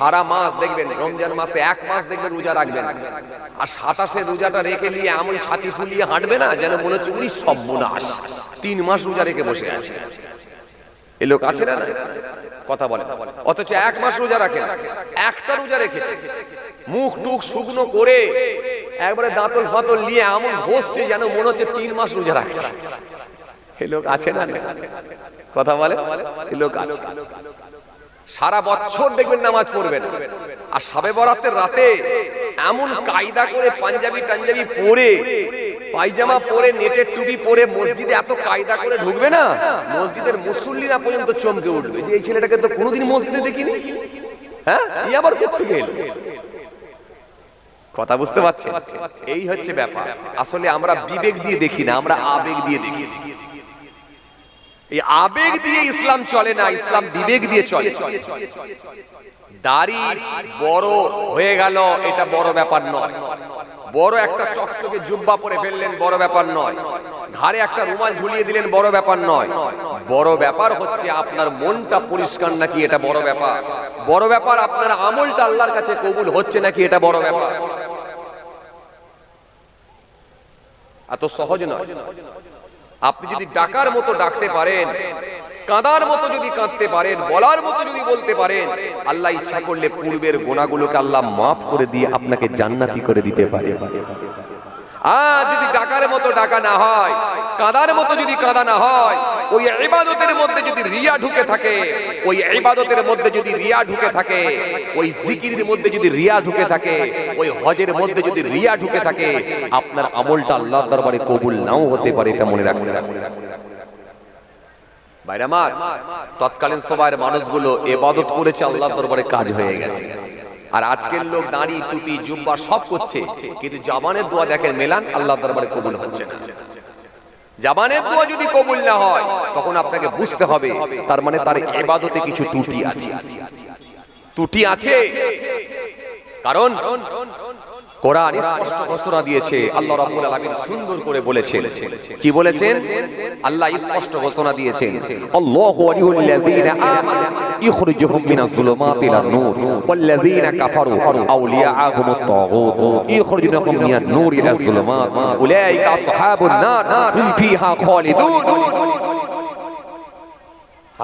সারা মাস দেখবেন, রমজান মাসে 1 মাস দেখবেন রোজা রাখবেন, আর 27 রোজাটা রেখে নিয়ে এমন ছাতি ফুলিয়ে হাঁটবে না যেন মনে হচ্ছে উনি সর্বনাশ, 3 মাস রোজা রেখে বসে আছে। এই লোক আছে না? কথা বলে। অথচ 1 মাস রোজা রাখে না, একটা রোজা রেখেছে, মুখ টুক শুকনো করে একবারে দাঁতল ফাতল নিয়ে এমন বসছে যেন মনে হচ্ছে 3 মাস রোজা রাখছে। এই লোক আছে না? কথা বলে। এই লোক আছে। সারা বছর দেখবেন নামাজ পড়বে না, আর শবে বরাতের রাতে এমন কায়দা করে পাঞ্জাবি টাঞ্জাবি পরে, পায়জামা পরে, নেটের টুপি পরে মসজিদে এত কায়দা করে ঢুকবে না, মসজিদের মুসল্লিরা পর্যন্ত চমকে উঠবে যে এই ছেলেটাকে তো কোনোদিন মসজিদে দেখিনি। হ্যাঁ, এই আবার কোত্থেকে এলো? কথা বুঝতে পারছেন? এই হচ্ছে ব্যাপার। আসলে আমরা বিবেক দিয়ে দেখি না, আমরা আবেগ দিয়ে দেখি। এই আবেগ দিয়ে ইসলাম চলে না, ইসলাম বিবেক দিয়ে চলে। দাড়ি বড় হয়ে গেল এটা বড় ব্যাপার নয়, বড় একটা চকচকে জুব্বা পরে ফেললেন বড় ব্যাপার নয়, ঘাড়ে একটা রুমাল ঝুলিয়ে দিলেন বড় ব্যাপার নয়। বড় ব্যাপার হচ্ছে আপনার মনটা পরিষ্কার নাকি, এটা বড় ব্যাপার। বড় ব্যাপার আপনার আমলটা আল্লাহর কাছে কবুল হচ্ছে নাকি, এটা বড় ব্যাপার। এত সহজ নয়। আপনি যদি ডাকার মতো ডাকতে পারেন, কাঁদার মতো যদি কাঁদতে পারেন, বলার মতো যদি বলতে পারেন, আল্লাহ ইচ্ছা করলে পূর্বের গুনাহগুলোকে আল্লাহ মাফ করে দিয়ে আপনাকে জান্নাতি করে দিতে পারে। আর যদি ডাকার মতো ডাকা না হয়, কাঁদার মতো যদি কাঁদা না হয়, ওই ইবাদতের মধ্যে যদি রিয়া ঢুকে থাকে, ওই ইবাদতের মধ্যে যদি রিয়া ঢুকে থাকে, ওই জিকিরের মধ্যে যদি রিয়া ঢুকে থাকে, ওই হজের মধ্যে যদি রিয়া ঢুকে থাকে, আপনার আমলটা আল্লাহর দরবারে কবুল নাও হতে পারে, এটা মনে রাখতে হবে। ভাইরা আমার, তৎকালীন সময়ের মানুষগুলো ইবাদত করেছে, আল্লাহর দরবারে কাজ হয়ে গেছে। আর আজকের লোক দাড়ি টুপি জুব্বা সব করছে, কিন্তু জবানের দোয়া দেখেন মেলান, আল্লাহর দরবারে কবুল হচ্ছে না। জবানের দোয়া যদি কবুল না হয়, তখন আপনাকে বুঝতে হবে তার মানে তার ইবাদতে কিছু ত্রুটি আছে। ত্রুটি আছে, কারণ কোরআন স্পষ্ট ঘোষণা দিয়েছে, আল্লাহ রাব্বুল আলামিন সুন্দর করে বলেছেন। কি বলেছেন? আল্লাহ স্পষ্ট ঘোষণা দিয়েছেন, আল্লাহু ওয়ালিয়ুল্লাযীনা আমানু ইখরিজুহুম মিনাজ যুলুমাতি ইলান নূর ওয়াল্লাযীনা কাফারু আউলিয়াহুমুত তাগুত ইখরিজুহুম মিনান নূর ইলাজ যুলুমাত উলাইকা আসহাবুন নার হুম ফিহা খালিদুন।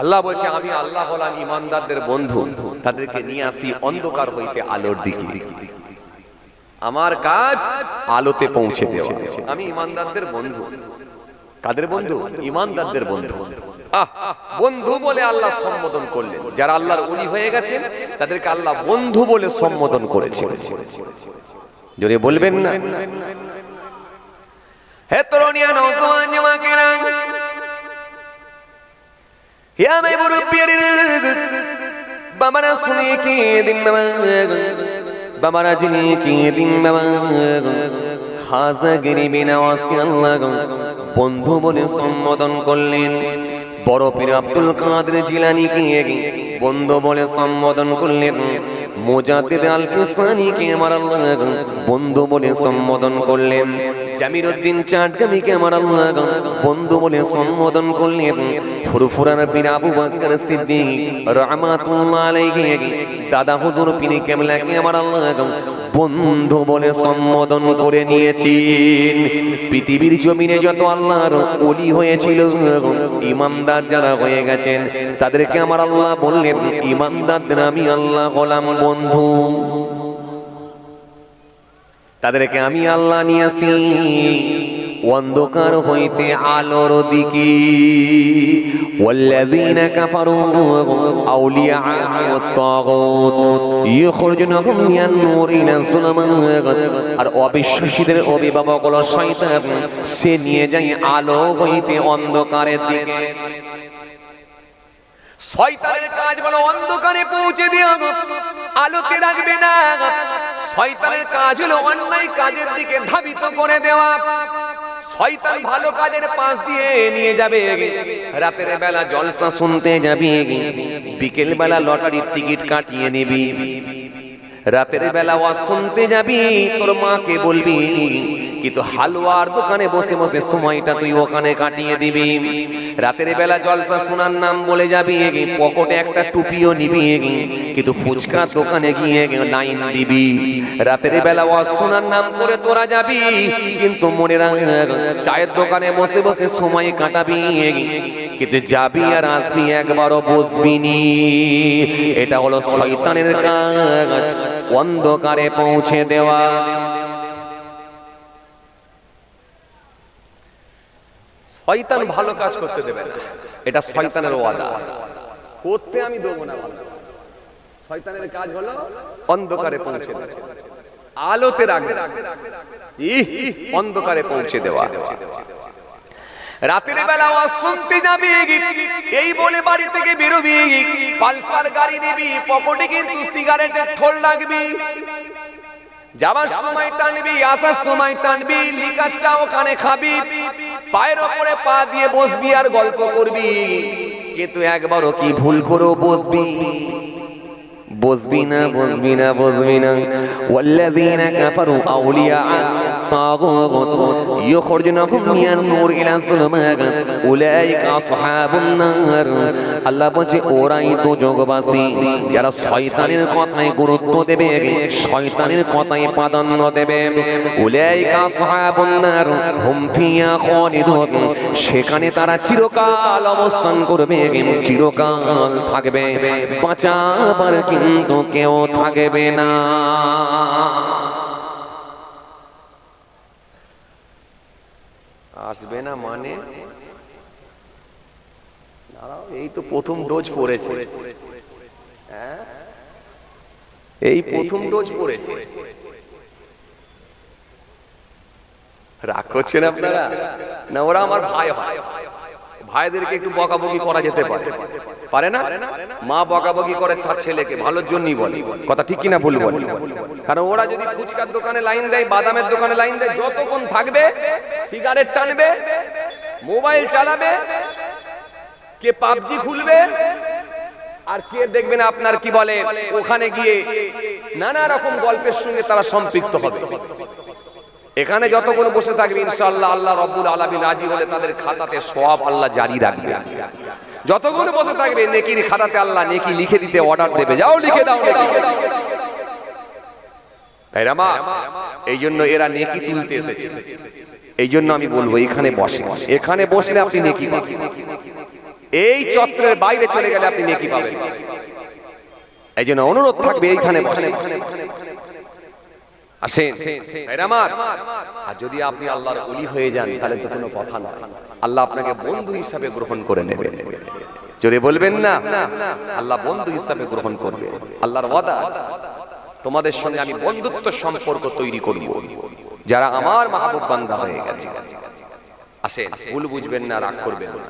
আল্লাহ বলছে, আমি আল্লাহ হলাম ঈমানদারদের বন্ধু, তাদেরকে নিয়ে আসি অন্ধকার হইতে আলোর দিকে। আমার কাজ আলোতে পৌঁছে দেওয়া। আমি ঈমানদারদের বন্ধু। কাদের বন্ধু? ঈমানদারদের বন্ধু। বন্ধু বলে আল্লাহ সম্বোধন করলেন। যারা আল্লাহর ওলি হয়ে গেছেন তাদেরকে আল্লাহ বন্ধু বলে সম্বোধন করেছেন। জোরে বলবেন না? হে তরুণিয়া নওজোয়ান জামাকেরা, হে আমি মুরব্বিয়ারে, বাবারা শুনে কি দিন বাবা, বাবারা জিনে কি দিন বাবা, খাজা গরিবি নওয়াজকে আল্লাহ বন্ধু বলে সম্বোধন করলেন। বড় পীর আব্দুল কাদের জিলানীকে বন্ধু বলে সম্বোধন করলেন। মুজাদ্দিদ আল ফিসানীকে আমার আল্লাহ বন্ধু বলে সম্বোধন করলেন। জামিরউদ্দিন চাটগামীকে আমার আল্লাহ বন্ধু বলে সম্বোধন করলেন। ফুরফুরার পীর আবু বকর সিদ্দিক রাহমাতুল্লাহ আলাইহি দাদা হুজুর পীর কেবলাকে আমার আল্লাহ বন্ধু বলে সম্বোধন করে নিয়েছেন। পৃথিবীর জমিনে যত আল্লাহর ওলি হয়েছিল, ঈমানদার যারা হয়ে গেছেন, তাদেরকে আমার আল্লাহ বললেন, ঈমানদারদের আমি আল্লাহ হলাম বন্ধু। তাদেরকে আমি আল্লাহ নিয়েছি অন্ধকার হইতে আলোর দিকে। ওয়াল্লাযীনা কাফারু আউলিয়াহুমুত তাগুত ইখরিজুহুম মিনান নূর ইলা যুলুমাত। আর অবিশ্বাসীদের অভিভাবক হলো শয়তান, সে নিয়ে যায় আলো হইতে অন্ধকারের দিকে। শয়তানের কাজ হলো অন্ধকারে পৌঁছে দেওয়া, আলোতে রাখবে না। শয়তানের কাজ হলো অন্যায় কাজের দিকে ধাবিত করে দেওয়া। শয়তান ভালো কাজের পাশ দিয়ে নিয়ে যাবে, রাতের বেলা জলসা শুনতে যাবি, বিকেল বেলা লটারির টিকিট কাটিয়ে নিবি। রাতের বেলা ওয়াজ শুনতে যাবি, তোর মাকে বলবি কিন্তু হালুয়ার দোকানে বসে বসে সময়টা তুই ওখানে কাটিয়ে দিবি। রাতের বেলা জলসা শোনার নাম বলে যাবি, পকেটে একটা টুপিও নিবি, কিন্তু ফুচকার দোকানে গিয়ে লাইন দিবি। রাতের বেলা ওয়াজ শোনার নাম করে তোরা যাবি, কিন্তু মনে রাখ চায়ের দোকানে বসে বসে সময় কাটাবি, কিন্তু যাবি আর আসবি, একবারও বসবি নি। এটা হলো শয়তানের কাজ, অন্ধকারে পৌঁছে দেওয়া। শয়তান ভালো কাজ করতে দেবে না, এটা শয়তানের ওয়াদা। করতে আমি দেবো না। শয়তানের কাজ হলো অন্ধকারে পৌঁছে দেওয়া, আলোতে রাখবে, অন্ধকারে পৌঁছে দেওয়া। রাতের বেলা ওয়াজ শুনতে যাবি, এই বলে বাড়ি থেকে বেরোবি, পালসার গাড়ি নিবি, পকেটে কিন্তু সিগারেটের থল রাখবি। যাবার সময় টানবি, আসার সময় টানবি, লিকার চা ওখানে খাবি, পায়ের ওপরে পা দিয়ে বসবি আর গল্প করবি। কিন্তু একবারও কি ভুল করেও বসবি? বসবি না, বসবি না, বসবি না। ওয়াল্লাযীনা কাফারু আউলিয়া তাগুত ইখরুজুনাহুম মিনান নূর ইলা যুলুমাত উলাইকা আসহাবুন নার। আল্লাহ বলছে ওরাই দোজখবাসী যারা শয়তানের কথায় গুরুত্ব দেবে, শয়তানের কথায় প্রাধান্য দেবে। উলাইকা আসহাবুন নার হুম ফিহা খালিদুন, সেখানে তারা চিরকাল অবস্থান করবে, চিরকাল থাকবে, বাঁচাবার কিন্তু কেউ থাকবে না। আসবে না মানে এই তো প্রথম ডোজ পড়েছে, এই প্রথম ডোজ পড়েছে। রাগ করছেন আপনারা? না, ওরা আমার ভাই হয়, ভাইদেরকে একটু বকাবকি করা যেতে পারে, পারে না? মা বকাবকি করে তার ছেলেকে, ভালোর জন্যই বলে, কথা ঠিক কিনা বলবো? কারণ ওরা যদি ফুচকার দোকানে লাইন দেয়, বাদামের দোকানে লাইন দেয়, যতক্ষণ থাকবে সিগারেট টানবে, মোবাইল চালাবে, কে পাবজি খুলবে, আর কে দেখবেন আপনার কি বলে ওখানে গিয়ে নানা রকম গল্পের সঙ্গে তারা সম্পৃক্ত হবে। এখানে যতক্ষণ বসে থাকবে ইনশাআল্লাহ আল্লাহ রাব্বুল আলামিন রাজি হলে তাদের খাতাতে সওয়াব আল্লাহ জারি রাখবে। যতক্ষণ বসে থাকবে নেকির খাতাতে আল্লাহ নেকি লিখে দিতে অর্ডার দেবে, যাও লিখে দাও নেকি। ভাইরা মা, এই জন্য এরা নেকি তুলতে এসেছে। এই জন্য আমি বলবো এখানে বসে, এখানে বসলে আপনি নেকি পাবেন। এই চত্বরের বাইরে চলে গেলে আপনি নেকি পাবেন। এই জন্য অনুরোধ থাকবে এইখানে বসে আসেন। আর যদি আপনি আল্লাহর ওলি হয়ে যান তাহলে তো কোনো কথা না, আল্লাহ আপনাকে বন্ধু হিসাবে গ্রহণ করে নেবেন। জোরে বলবেন না, আল্লাহ বন্ধু হিসাবে গ্রহণ করবে। আল্লাহর ওয়াদা আছে, তোমাদের সঙ্গে আমি বন্ধুত্ব সম্পর্ক তৈরি করব যারা আমার মাহবুব বান্দা হয়ে গেছে। আসেন, ভুল বুঝবেন না, রাগ করবেন না।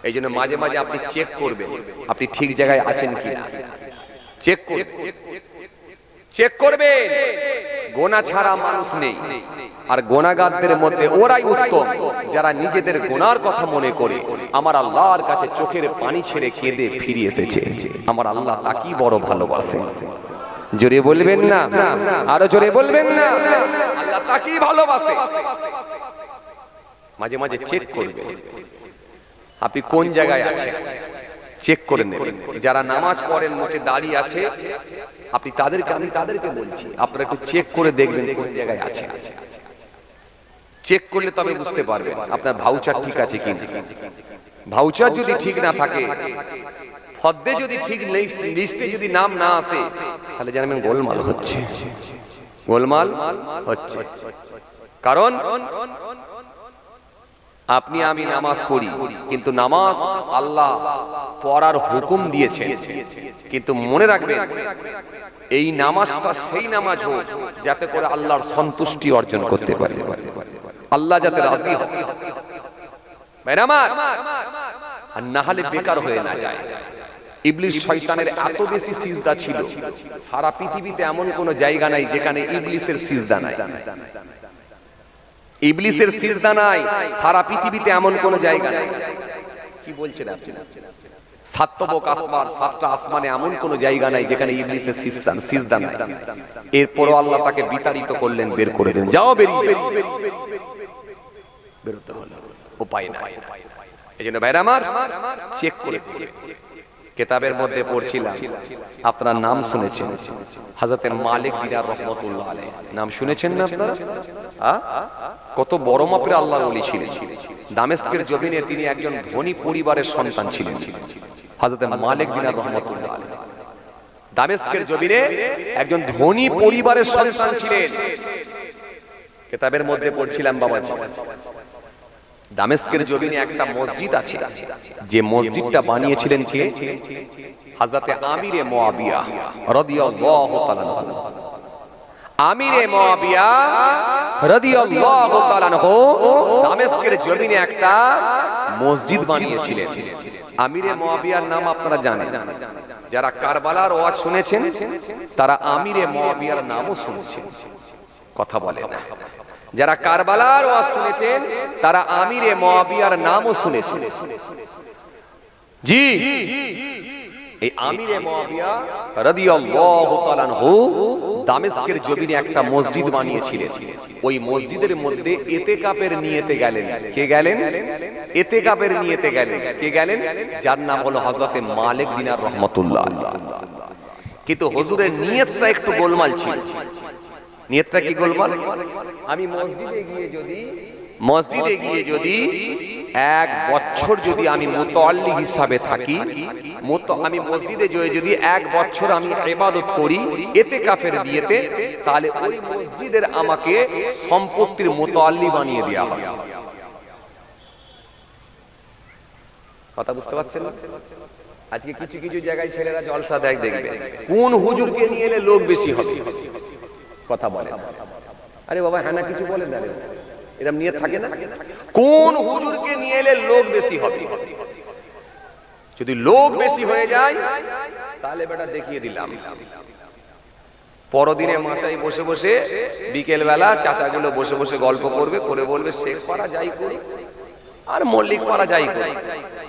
এই জন্য মাঝে মাঝে আপনি চেক করবেন আপনি ঠিক জায়গায় আছেন কিনা। চেক করবেন, চেক করবেন। গোনা ছাড়া মানুষ নেই, আর গোনাগারদের মধ্যে ওরাই উত্তম যারা নিজেদের গোনার কথা মনে করে আমার আল্লাহর কাছে চোখের পানি ছেড়ে কেঁদে ফিরে এসেছে। আমার আল্লাহ তাকে বড় ভালোবাসে। জোরে বলবেন না, আরো জোরে বলবেন না, আল্লাহ তাকে ভালোবাসে। মাঝে মাঝে চেক করবেন আপনি কোন জায়গায় আছেন, চেক করে নেবেন। যারা নামাজ পড়েন, মুখে দাঁড়িয়ে আছে, আপনি তাদেরকে বলছি আপনারা একটু চেক করে দেখবেন কোন জায়গায় আছে। চেক করলে তবে বুঝতে পারবেন আপনার ভাউচার ঠিক আছে কি। ভাউচার যদি ঠিক না থাকে, ফর্দে যদি ঠিক নেই, লিস্টে যদি নাম না আসে, তাহলে জানবেন গোলমাল হচ্ছে, গোলমাল হচ্ছে। কারণ আপনি আমি নামাজ পড়ি, কিন্তু নামাজ আল্লাহ পড়ার হুকুম দিয়েছেন, কিন্তু মনে রাখবেন এই নামাজটা সেই নামাজ হোক যাতে করে আল্লাহর সন্তুষ্টি অর্জন করতে পারে, আল্লাহ যাতে রাজি হয়, আর না হলে বেকার হয়ে না যায়। ইবলিস শয়তানের এত বেশি সিজদা ছিল, সারা পৃথিবীতে এমন কোন জায়গা নাই যেখানে ইবলিসের সিজদা নাই। ইবলিসের সিজদা নাই সারা পৃথিবীতে এমন কোন জায়গা নাই। কি বলছেন আপনি? সাতবক আসমান, সাতটা আসমানে এমন কোন জায়গা নাই যেখানে ইবলিসের সিজদা নাই। এরপরও আল্লাহ তাকে বিতাড়িত করলেন, বের করে দিলেন, যাও বেরিয়ে। বেরোতে হলো, উপায় নাই। এইজন্য ভাইরা আমার চেক করে কিতাবের মধ্যে পড়ছিলাম, আপনার নাম শুনেছেন হযরত মালিক দিনার রাহমাতুল্লাহ আলাইহি, নাম শুনেছেন না আপনারা? কত বড় মাপের আল্লাহর ওলি ছিলেন। দামেস্কের জমিনে তিনি একজন ধনী পরিবারের সন্তান ছিলেন, হযরত মালিক দিনার রাহমাতুল্লাহ আলাইহি। দামেস্কের জমিনে একজন ধনী পরিবারের সন্তান ছিলেন। কিতাবের মধ্যে পড়ছিলাম বাবাজি, দামেস্কের জমিনে একটা মসজিদ আছে, যে মসজিদটা বানিয়েছিলেন কে? হযরত আমিরে মুয়াবিয়া রাদিয়াল্লাহু তাআলা আনহু। আমিরে মুয়াবিয়া রাদিয়াল্লাহু তাআলা আনহু দামেস্কের জমিনে একটা মসজিদ বানিয়েছিলেন। আমিরে মুয়াবিয়ার নাম আপনারা জানেন, যারা কারবালার ওয়াজ শুনেছেন তারা আমিরে মুয়াবিয়ার নামও শুনেছেন, কথা বলে না। যারা কারবালার ওয়াজ শুনেছেন তারা আমিরে মুয়াবিয়ার নামও শুনেছেন। জি, এই আমিরে মুয়াবিয়া রাদিয়াল্লাহু তাআলা আনহু দামেস্কের জমিনে একটা মসজিদ বানিয়েছিলেন। ওই মসজিদের মধ্যে ইতিকাফের নিয়তে গেলেন। কে গেলেন? ইতিকাফের নিয়তে গেলেন। কে গেলেন? যার নাম হলো হযরত মালিক দিনার রাহমাতুল্লাহ আলাইহি। কিন্তু হুজুরের নিয়তটা একটু গোলমাল ছিল। নিয়তটা কি গোলমাল? আমি মসজিদে গিয়ে যদি 1 বছর যদি আমি মুতাআল্লি হিসাবে থাকি, আমি মসজিদে যদি 1 বছর আমি ইবাদত করি ইতিকাফের নিয়তে, তাহলে ওই মসজিদের আমাকে সম্পত্তির মুতাআল্লি বানিয়ে দেওয়া হবে। কথা বুঝতে পারছেন? আজকে কিছু কিছু জায়গায় ছেলেরা জলসা দেয়, দেখবে কোন হুজুরকে নিয়ে এলে লোক বেশি হবে, কথা বলে। আরে বাবা হ্যাঁ না কিছু বলেন না, এরকম নিয়ত থাকে না? কোন হুজুরকে নিয়ে এলে লোক বেশি হবে। যদি লোক বেশি হয়ে যায় তাহলে বেটা দেখিয়ে দিলাম। পরদিনে মাচায় বসে বসে বিকেল বেলা চাচাগুলো বসে বসে গল্প করবে, করে বলবে শেখ পাড়া যাই করি আর মল্লিক পাড়া যাই করি,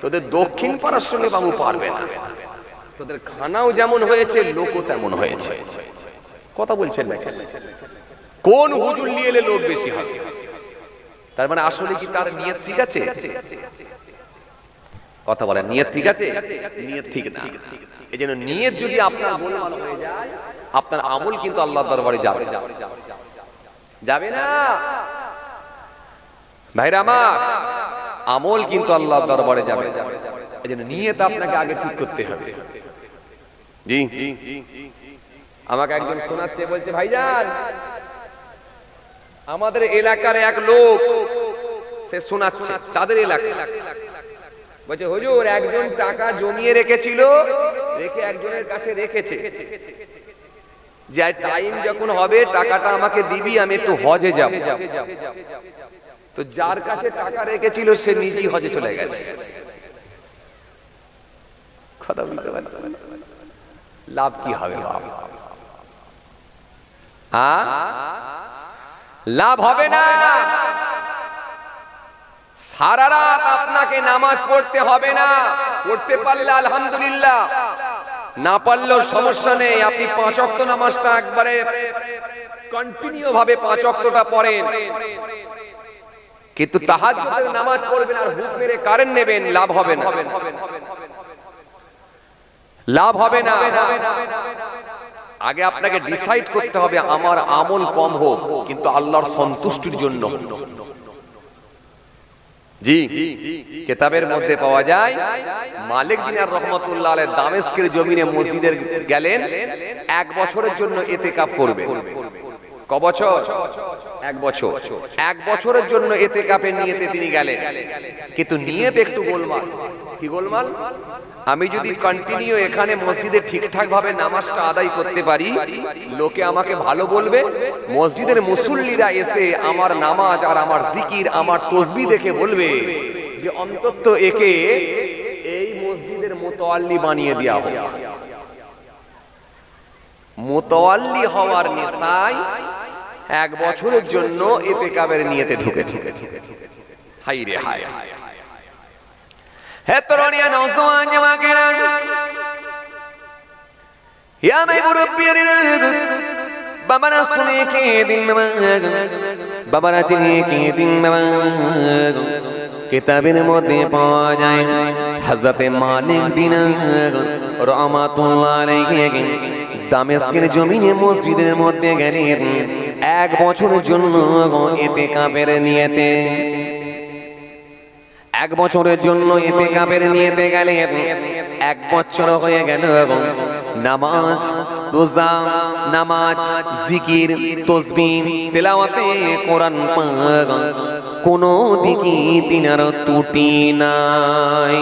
তোদের দক্ষিণ পাড়ার সঙ্গে বাবু পারবে না। তোদের খানাও যেমন হয়েছে লোকও তেমন হয়েছে। কথা বলছেন না? কোন হুজুর নিয়ে এলে লোক বেশি হয়? তার মানে আসলে কি তার নিয়ত ঠিক আছে? কথা বলেন, নিয়ত ঠিক আছে? নিয়ত ঠিক না। এজন্য নিয়ত যদি আপনার গোলমাল হয়ে যায়, আপনার আমল কিন্তু আল্লাহর দরবারে যাবে না। ভাইরা আমার, আমল কিন্তু আল্লাহর দরবারে যাবে। এজন্য নিয়ত আপনাকে আগে ঠিক করতে হবে। জি, আমাকে একজন শোনাচ্ছে, বলছে ভাইজান আমাদের এলাকার এক লোক, সে শোনাচ্ছে তাদের এলাকা, বলছে হুজুর একজন টাকা জমিয়ে রেখেছিল, রেখে একজনের কাছে রেখেছে, যে টাইম যখন হবে টাকাটা আমাকে দিবি, আমি একটু হজে যাব। তো যার কাছে টাকা রেখেছিল সে নিজেই হজে চলে গেছে। কথা বলতে পারছেন? লাভ কি হবে? লাভ হবে না। সারা রাত আপনাকে নামাজ পড়তে হবে না, পড়তে পারলে আলহামদুলিল্লাহ, না পারলেও সমস্যা নেই। আপনি 5 ওয়াক্ত নামাজটা একবারে কন্টিনিউ ভাবে 5 ওয়াক্তটা পড়েন, কিন্তু তাহাজ্জুদের নামাজ পড়বেন আর হুক মেরে কারেন্ট নেবেন, লাভ হবে না, লাভ হবে না। আগে আপনাকে ডিসাইড করতে হবে আমার আমল কম হোক কিন্তু আল্লাহর সন্তুষ্টির জন্য। জি, কিতাবের মধ্যে পাওয়া যায় মালিক দিনার রাহমাতুল্লাহ আলাইহি দামেস্কের জমিনে মসজিদের গেলেন, 1 বছরের জন্য ইতিকাফ করবেন। ক বছর? 1 বছর। 1 বছরের জন্য ইতিকাফের নিয়তে তিনি গেলেন, কিন্তু নিয়ত একটু গোলমাল। কি গোলমাল? আমি যদি কন্টিনিউ এখানে মসজিদে ঠিকঠাক ভাবে নামাজটা আদায় করতে পারি, লোকে আমাকে ভালো বলবে, মসজিদের মুসল্লিরা এসে আমার নামাজ আর আমার জিকির আমার তাসবিহ দেখে বলবে যে অন্তত একে এই মসজিদের মুতাওয়াল্লি বানিয়ে দেওয়া হোক। মুতাওয়াল্লি হওয়ার নেশায় 1 বছরের জন্য ইতিকাফের নিয়তে ঢুকেছে। হায় রে হায়। হে তরুণিয়া নওজওয়ান জামাকেরা, ইয়া মাই মুরব্বিয়ারা, বাবারা শুনে কে দিন বাবা, বাবারা চিনি কে দিন বাবা। কিতাবের মধ্যে পাওয়া যায় হযরতে মালিক দিনার রাহমাতুল্লাহ আলাইহি দামেস্কের জমিনে মসজিদের মধ্যে গেলেন 1 বছরের জন্য ইতিকাফের নিয়তে। 1 বছরের জন্য ইতিকাফের নিয়তে গেলেন। 1 বছর হয়ে গেল। নামাজ, রোজা, নামাজ, জিকির, তাসবিহ, তেলাওয়াতে কোরআন পাক কোনো দিকে তিনার ত্রুটি নাই।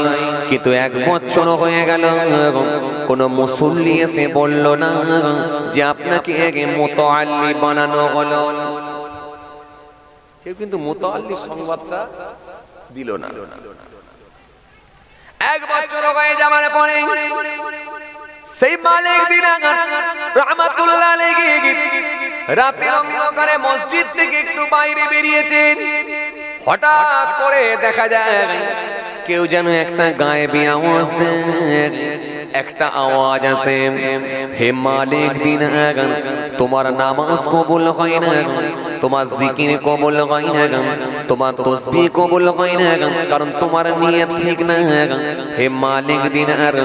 কিন্তু 1 বছর হয়ে গেল, কোনো মুসল্লি এসে বলল না যে আপনাকে মুতাআল্লি বানানো হলো। কেউ কিন্তু মুতাআল্লি সংবাদটা দিল না। 1 বছর হয়ে যাওয়ার পরে সেই মালিক দিনার রাহমাতুল্লাহ আলাইহি রাতে অন্ধকারে মসজিদ থেকে একটু বাইরে বেরিয়েছেন। হঠাৎ করে দেখা যায় কেউ যেন একটা গায়েবী আওয়াজ দেয়। একটা আওয়াজ আছে, হে মালিক দিনার, তোমার নামাজ কবুল হয় না, তোমার জিকির কবুল হয় না, তোমার তাসবিহ কবুল হয় না, কারণ তোমার নিয়ত ঠিক না। হে মালিক দিনার,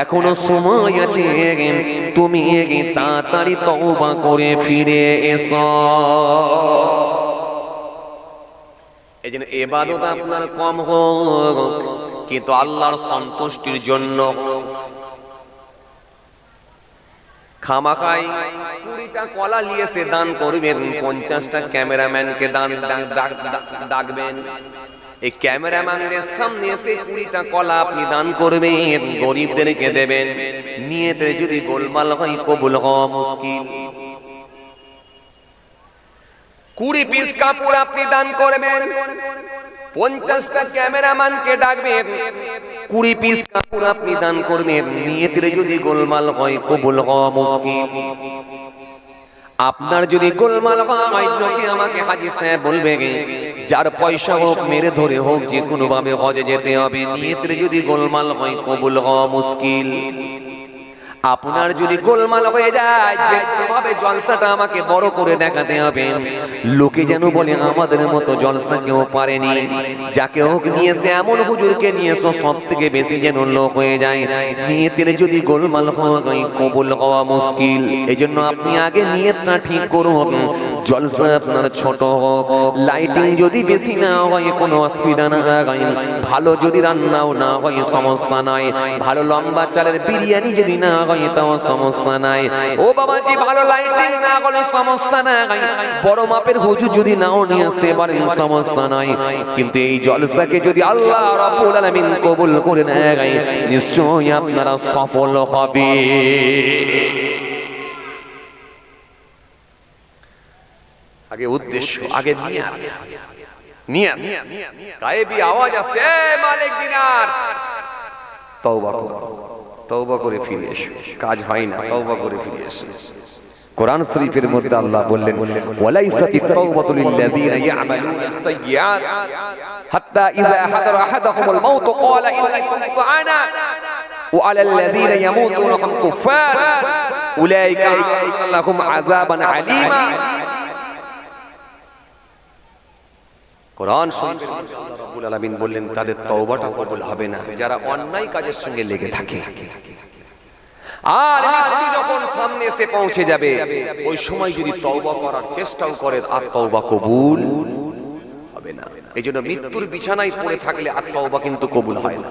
এখনো সময় আছে, তুমি তাড়াতাড়ি তওবা করে ফিরে এসো। এইজন্য ইবাদত আপনার কম হোক, কিন্তু আল্লাহর সন্তুষ্টির জন্য খামাখাই 20টা কলা নিয়ে এসে দান করবেন, 50টা ক্যামেরাম্যানকে দান ডাকবেন। এই ক্যামেরাম্যানদের সামনে এসে 20টা কলা আপনি দান করবেন, গরিবদেরকে দেবেন। নিয়তে যদি গোলমাল হয় কবুল হওয়া মুশকিল। 20 পিস কাপড় আপনি দান করবেন, 50টা ক্যামেরাম্যানকে ডাকবেন, 20 পিস কাপড় আপনি দান করবেন। নিয়তের যদি গোলমাল হয় কবুল হওয়া মুশকিল। আপনার যদি গোলমাল হয়, লোকে আমাকে হাজী সাহেব বলবে, যার পয়সা হোক মেরে ধরে হোক যে কোনো ভাবে হজে যেতে হবে। নিয়তের যদি গোলমাল হয় কবুল হওয়া মুশকিল। আপনার যদি গোলমাল হয়ে যায়, যেভাবে জলসাটা আমাকে বড় করে দেখাতে হবে, লোকে যেন বলে আমাদের মতো জলসা কেউ পারেনি, যাকে হোক নিয়েছে এমন হুজুরকে নিয়েছো সব থেকে বেশি যেন লোক হয়ে যায়। নিয়তের যদি গোলমাল হয় কবুল হওয়া মুশকিল। এই জন্য আপনি আগে নিয়তটা ঠিক করুন। জলসা আপনার ছোট হোক, লাইটিং যদি বেশি না হয় কোনো অসুবিধা না হয়, ভালো যদি রান্নাও না হয় সমস্যা নাই, ভালো লম্বা চালের বিরিয়ানি যদি না হয় তাও সমস্যা নাই। ও বাবাজি, ভালো লাইটিং না হলে সমস্যা নাই, বড় মাপের হুজুর যদি নাও নিয়ে আসতে পারেন সমস্যা নাই, কিন্তু এই জলসাকে যদি আল্লাহ রাব্বুল আলামিন কবুল করে নেয়, নিশ্চয়ই আপনারা সফল হবে। আগে উদ্দেশ্য, আগে নিয়ত। গায়েবী আওয়াজ আসছে, এ মালিক দিনার, তওবা করো, তওবা করে ফিরে এসো। কাজ হয় না, তওবা করে ফিরে এসো। কোরআন শরীফের মধ্যে আল্লাহ বললেন, ওয়ালাইসাতিত তাওবাতু লিল্লাযিনা ইয়ামালুনা সাইয়্যাত হাত্তা ইযা হাদারা আহাদাহুমুল মাউত ক্বালা ইন্নী তুবতু আনা ওয়া আলাল্লাযিনা ইয়ামুতুনা হুম কুফার উলাইকা আ'তাদনা লাহুম আযাবান আলীমা। কোরআন শরীফের মধ্যে আল্লাহ রাব্বুল আলামিন বললেন, তাদের তওবাটা কবুল হবে না যারা অন্যায় কাজের সঙ্গে লেগে থাকে। আর মৃত্যু যখন সামনে এসে পৌঁছে যাবে, ওই সময় যদি তওবা করার চেষ্টাও করে, আর তওবা কবুল হবে না। এইজন্য মৃত্যুর বিছানায় পড়ে থাকলে আর তওবা কিন্তু কবুল হয় না।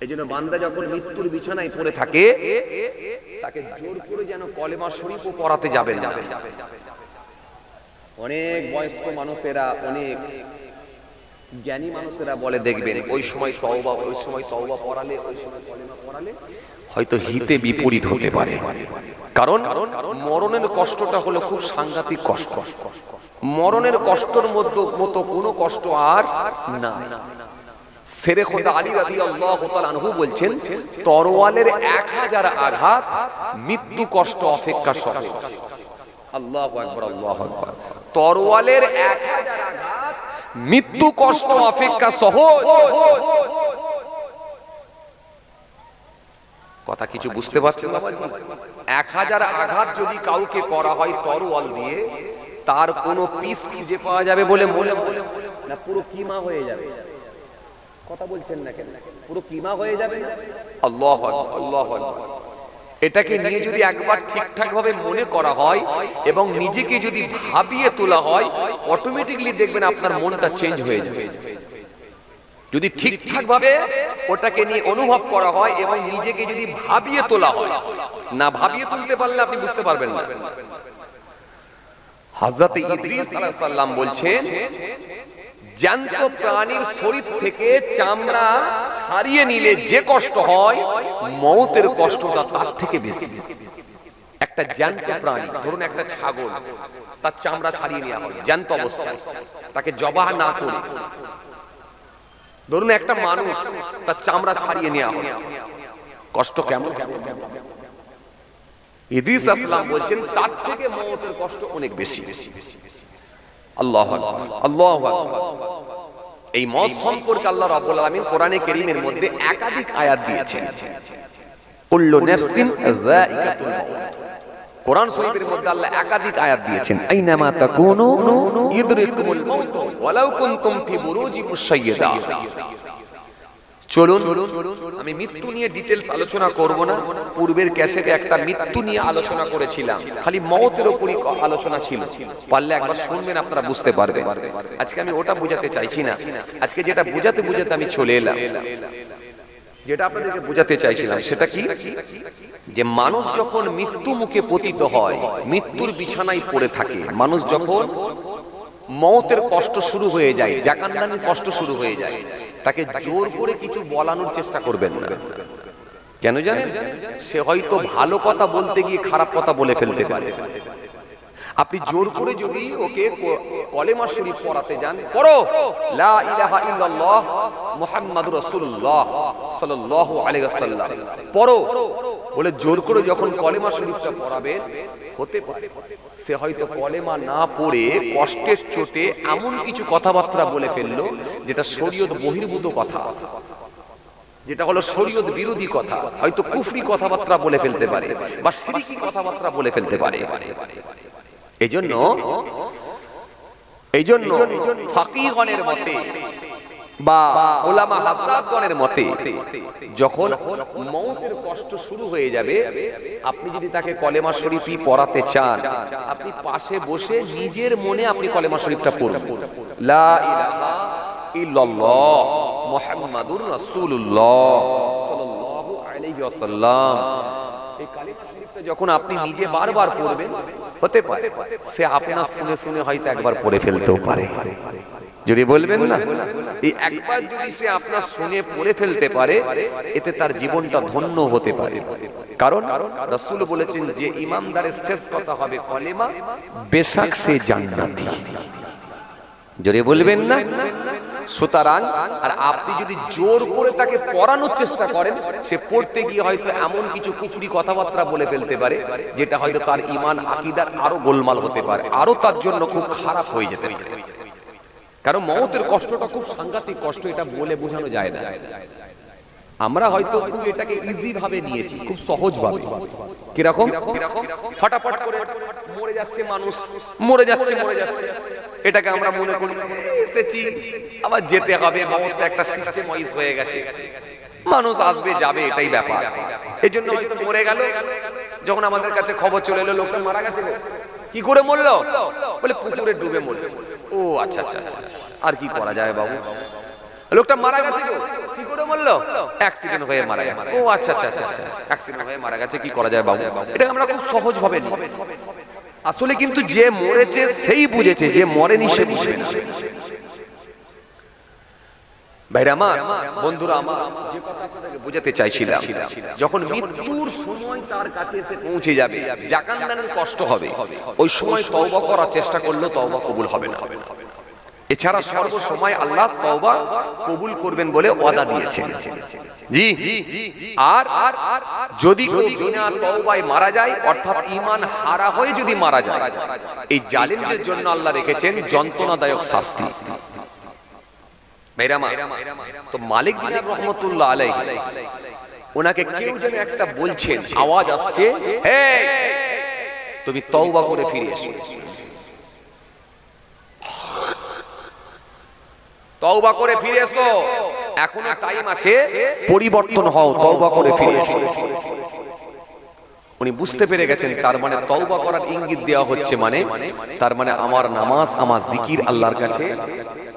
এইজন্য বান্দা যখন মৃত্যুর বিছানায় পড়ে থাকে, তাকে জোর করে যেন কলেমা শরীফও পড়াতে যাবে না। অনেক বয়স্ক মানুষেরা, অনেক জ্ঞানী মানুষেরা বলে দেখবেন, ওই সময় তওবা পড়ালে, ওই সময় কলেমা পড়ালে হয়তো হিতে বিপরীত হতে পারে। কারণ মরণের কষ্টটা হলো খুব সাংঘাতিক কষ্ট। মরণের কষ্টের মতো কোনো কষ্ট আর না। শেরে খোদা আলী রাদিয়াল্লাহু তাআলা আনহু বলছেন, তরোয়ালের 1000 আঘাত মৃত্যু কষ্ট অপেক্ষা সহজ। আল্লাহু আকবার, আল্লাহু আকবার। তরোয়ালের 1000 আঘাত মৃত্যু কষ্ট অপেক্ষা সহজ। কথা কিছু বুঝতে পারছেন? 1000 আঘাত যদি কাউকে করা হয় তরোয়াল দিয়ে, তার কোনো পিস খুঁজে পাওয়া যাবে বলে মনে না, পুরো কিমা হয়ে যাবে। কথা বলছেন না কেন? পুরো কিমা হয়ে যাবে। আল্লাহু আকবার, আল্লাহু আকবার। এটাকে নিয়ে যদি একবার ঠিকঠাক ভাবে মনে করা হয় এবং নিজেকে যদি ভাবিয়ে তোলা হয়, অটোমেটিক্যালি দেখবেন আপনার মনটা চেঞ্জ হয়ে যাবে। যদি ঠিকঠাক ভাবে ওটাকে নিয়ে অনুভব করা হয় এবং নিজেকে যদি ভাবিয়ে তোলা হয়, না ভাবিয়ে তুলতে পারলে আপনি বুঝতে পারবেন না। হযরত ইদ্রিস আলাইহিস সালাম বলছেন, জ্যান্ত প্রাণীর শরীর থেকে চামড়া ছাড়িয়ে নিলে যে কষ্ট হয়, মওতের কষ্টটা তার থেকে বেশি। একটা জ্যান্ত প্রাণী, ধরুন একটা ছাগল, তার চামড়া ছাড়িয়ে নেওয়া হয় জ্যান্ত অবস্থায়, তাকে জবাহ না করে। ধরুন একটা মানুষ, তার চামড়া ছাড়িয়ে নেওয়া হয়, কষ্ট কেমন? ইদ্রিস আসলাম বলছেন তার থেকে মওতের কষ্ট অনেক বেশি। আল্লাহু আকবার, আল্লাহু আকবার। এই মওত সম্পর্কে আল্লাহ রাব্বুল আলামিন কোরআনে কারীমের মধ্যে একাধিক আয়াত দিয়েছেন। কুল্লু নাফসিন যায়িকাতুল মাউত। কোরআন শরীফের মধ্যে আল্লাহ একাধিক আয়াত দিয়েছেন, আইনামা তাকুনু ইদরিকুমুল মাউত ওয়ালাউ কুনতুম ফি বুরুজিন মুশাইয়্যাদা। চলুন আমি মৃত্যু নিয়ে ডিটেইলস আলোচনা করব না। পূর্বের ক্যাসেটে একটা মৃত্যু নিয়ে আলোচনা করেছিলাম, খালি মওতের উপরই আলোচনা ছিল। পারলে একবার শুনবেন, আপনারা বুঝতে পারবেন। আজকে আমি ওটা বোঝাতে চাইছি না। আজকে যেটা বোঝাতে আমি চলে এলাম, যেটা আপনাদেরকে বোঝাতে চাইছিলাম সেটা কি, যে মানুষ যখন মৃত্যু মুখে পতিত হয়, মৃত্যুর বিছানায় পড়ে থাকে, মানুষ যখন মওতের কষ্ট শুরু হয়ে যায়, জাকান্দানির কষ্ট শুরু হয়ে যায়, তাকে জোর করে কিছু বলানোর চেষ্টা করবেন না। কেন জানেন? সে হয়তো ভালো কথা বলতে গিয়ে খারাপ কথা বলে ফেলতে পারে। আপনি জোর করে যদি ওকে কলেমা শরীফ পড়াতে যান, পড়ো লা ইলাহা ইল্লাল্লাহ মুহাম্মাদুর রাসূলুল্লাহ সাল্লাল্লাহু আলাইহি ওয়াসাল্লাম, পড়ো বলে জোর করে যখন কলেমা শরীফটা পড়াবেন, হতে পারে সে হয়তো কলেমা না পড়ে কষ্টের চোটে এমন কিছু কথাবার্তা বলে ফেললো যেটা শরীয়ত বহির্ভূত কথা, যেটা হলো শরীয়ত বিরোধী কথা, হয়তো কুফরি কথাবার্তা বলে ফেলতে পারে বা শিরকি কথাবার্তা বলে ফেলতে পারে। এইজন্য ফাকিহগণের মতে বা উলামা হাজরাতগণের মতে, যখন মওতের কষ্ট শুরু হয়ে যাবে, আপনি যদি তাকে কলেমা শরীফই পড়াতে চান, আপনি পাশে বসে নিজের মনে আপনি কলেমা শরীফটা পড়ুন, লা ইলাহা ইল্লাল্লাহ মুহাম্মাদুর রাসূলুল্লাহ সাল্লাল্লাহু আলাইহি ওয়াসাল্লাম। এই কালিমা শরীফটা যখন আপনি নিজে বারবার পড়বেন, হতে পারে সে আপনার শুনে শুনে হয়তো একবার পড়ে ফেলতেও পারে। যদি বলবেন না, এই একবার যদি সে আপনার শুনে পড়ে ফেলতে পারে, এতে তার জীবনটা ধন্য হতে পারে। কারণ রাসূল বলেছেন যে ইমানদারের শেষ কথা হবে কলেমা, বেশক সে জান্নাতি। যদি বলবেন না, সুতরাং আর আপনি যদি জোর করে তাকে পড়ানোর চেষ্টা করেন, সে পড়তে গিয়ে হয়তো এমন কিছু কুফরি কথাবার্তা বলে ফেলতে পারে যেটা হয়তো তার ঈমান আকীদার আরো গোলমাল হতে পারে, আরো তার জন্য খুব খারাপ হয়ে যেতে পারে। কারণ মওতের কষ্টটা খুব সাংঘাতিক কষ্ট, এটা বলে বোঝানো যায় না। আমরা হয়তো খুব এটাকে ইজি ভাবে নিয়েছি, খুব সহজ ভাবে। কিরকম? ফটাফট করে মরে যাচ্ছে মানুষ, মরে যাচ্ছে, এটাকে আমরা মনে করি এসেছি আবার যেতে হবে, মওতটা একটা সিস্টেম ওয়াইজ হয়ে গেছে, মানুষ আসবে যাবে, এটাই ব্যাপার। এজন্য হয়তো মরে গেল, যখন আমাদের কাছে খবর চলে এলো লোকটা মারা গেছে, কি করে মরলো? বলে পুকুরে ডুবে মরলো। ও আচ্ছা আচ্ছা আচ্ছা, আর কি করা যায় বাবু? লোকটা মারা গেছে, কি করে মরলো? অ্যাক্সিডেন্ট হয়ে মারা গেছে। ও আচ্ছা আচ্ছা আচ্ছা, অ্যাক্সিডেন্ট হয়ে মারা গেছে, কি করা যায় বাবু? এটা আমরা খুব সহজ ভাবে নিই। আসলে কিন্তু যে মরেছে সেই বুঝেছে, যে মরেনি সে বুঝবে না। ভাইরা আমার, বন্ধুরা আমার, যে কথা আপনাদেরকে বোঝাতে চাইছিলাম, যখন মৃত্যুর সময় তার কাছে এসে পৌঁছে যাবে, জাকান্দানের কষ্ট হবে, ওই সময় তওবা করার চেষ্টা করলেও তওবা কবুল হবে না। এছাড়া সর্ব সময় আল্লাহ তওবা কবুল করবেন বলে ওয়াদা দিয়েছেন। জি, আর যদি বিনা তওবায় মারা যায়, অর্থাৎ ঈমান হারা হয়ে যদি মারা যায়, এই জালিমদের জন্য আল্লাহ রেখেছেন যন্ত্রণাদায়ক শাস্তি। মেরামা তো মালিক দিনার রহমতুল্লাহ আলাইহি ওনাকে কেউ যেন একটা বলছেন, আওয়াজ আসছে, হে তুমি তওবা করে ফিরে এসো, তওবা করে ফিরে এসো, এখনো টাইম আছে, পরিবর্তন হও, তওবা করে ফিরে এসো। উনি বুঝতে পেরে গেছেন তার মানে তওবা করার ইঙ্গিত দেওয়া হচ্ছে, মানে তার মানে আমার নামাজ আমার জিকির আল্লাহর কাছে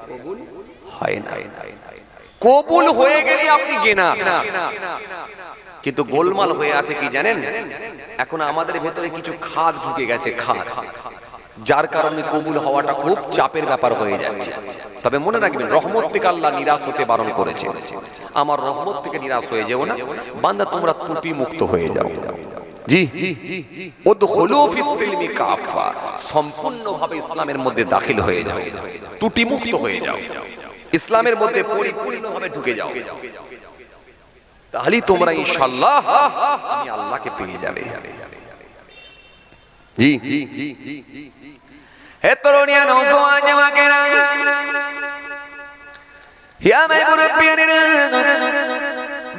কবুল হয় না। কবুল হয়ে গেলে আপনি গেনা, কিন্তু গোলমাল হয়ে আছে কি জানেন, এখন আমাদের ভেতরে কিছু খাদ ঢুকে গেছে, খাদ, যার কারণে কবুল হওয়াটা খুব চাপের ব্যাপার হয়ে যাচ্ছে। তবে মনে রাখবেন রহমত থেকে আল্লাহ নিরাশ হতে বারণ করেছে। আমার রহমত থেকে নিরাশ হয়ে যেও না বান্দা, তোমরা ত্রুটি মুক্ত হয়ে যাও। জি, উদখুলু ফিস সিলমি কাফা, সম্পূর্ণভাবে ইসলামের মধ্যে দাখিল হয়ে যাও, ত্রুটি মুক্ত হয়ে যাও, ইসলামের মধ্যে পরিপূর্ণভাবে ঢুকে যাও, তাহলেই তোমরা ইনশাআল্লাহ আমি আল্লাহকে পেয়ে যাবে। জি, হে তরুণিয়া নওজোয়ান জামাকেরা, ইয়া মাই মুরব্বিয়ানিরা,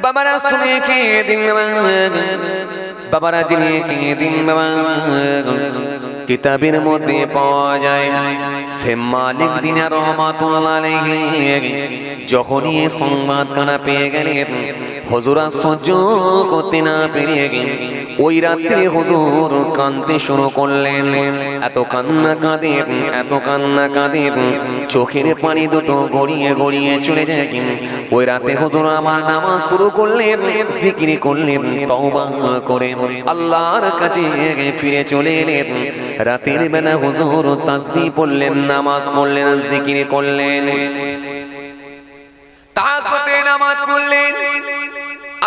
বাবারা শুনে কে দিন বাবারা জেনে কে দিন বাবা, কিতাবের মধ্যে পাওয়া যায় সে মালিক দিনার রহমাতুল্লাহ আলাইহি যখনই এই সংবাদখানা পেয়ে গেলেন, হুজুর সহ্য করতে না পেরে ওই রাত্রে হুজুর কাঁদতে শুরু করলেন। এত কান্না কাঁদেন, এত কান্না কাঁদেন, চোখের পানি দুটো গড়িয়ে গড়িয়ে চলে যায়। ওই রাতে হুজুর আমার নামাজ শুরু করলেন, জিকির করলেন, তওবা করে আল্লাহর কাছে ফিরে চলে এলেন। রাতের বেলা হুজুর তাসবিহ পড়লেন, নামাজ পড়লেন, জিকির করলেন, তাহাজ্জুদে নামাজ পড়লেন।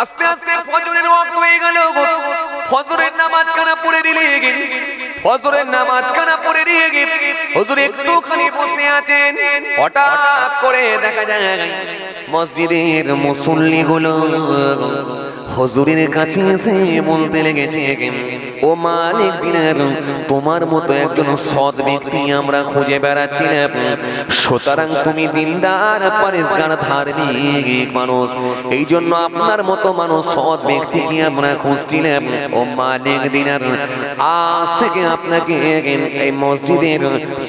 আস্তে আস্তে ফজরের ওয়াক্ত হয়ে গেল, ফজরের নামাজ কানা পড়ে দিলেন, ফজরের নামাজ কানা পড়ে দিয়ে হুজুর একটুখানি বসে আছেন, হঠাৎ করে দেখা যায় মসজিদের মুসল্লিগুলো হুজুরের কাছে এসে বলতে লেগেছে, ও মালিক দিনার, তোমার মতো একজন সৎ ব্যক্তি আমরা খুঁজে বেড়াচ্ছিলাম, সুতরাং তুমি দিনদার পরেশগার ধার্মিক মানুষ, এই জন্য আপনার মতো মানুষ সৎ ব্যক্তিকে আমরা খুঁজছিলাম। ও মালিক দিনার, আজ থেকে আপনাকে এই মসজিদের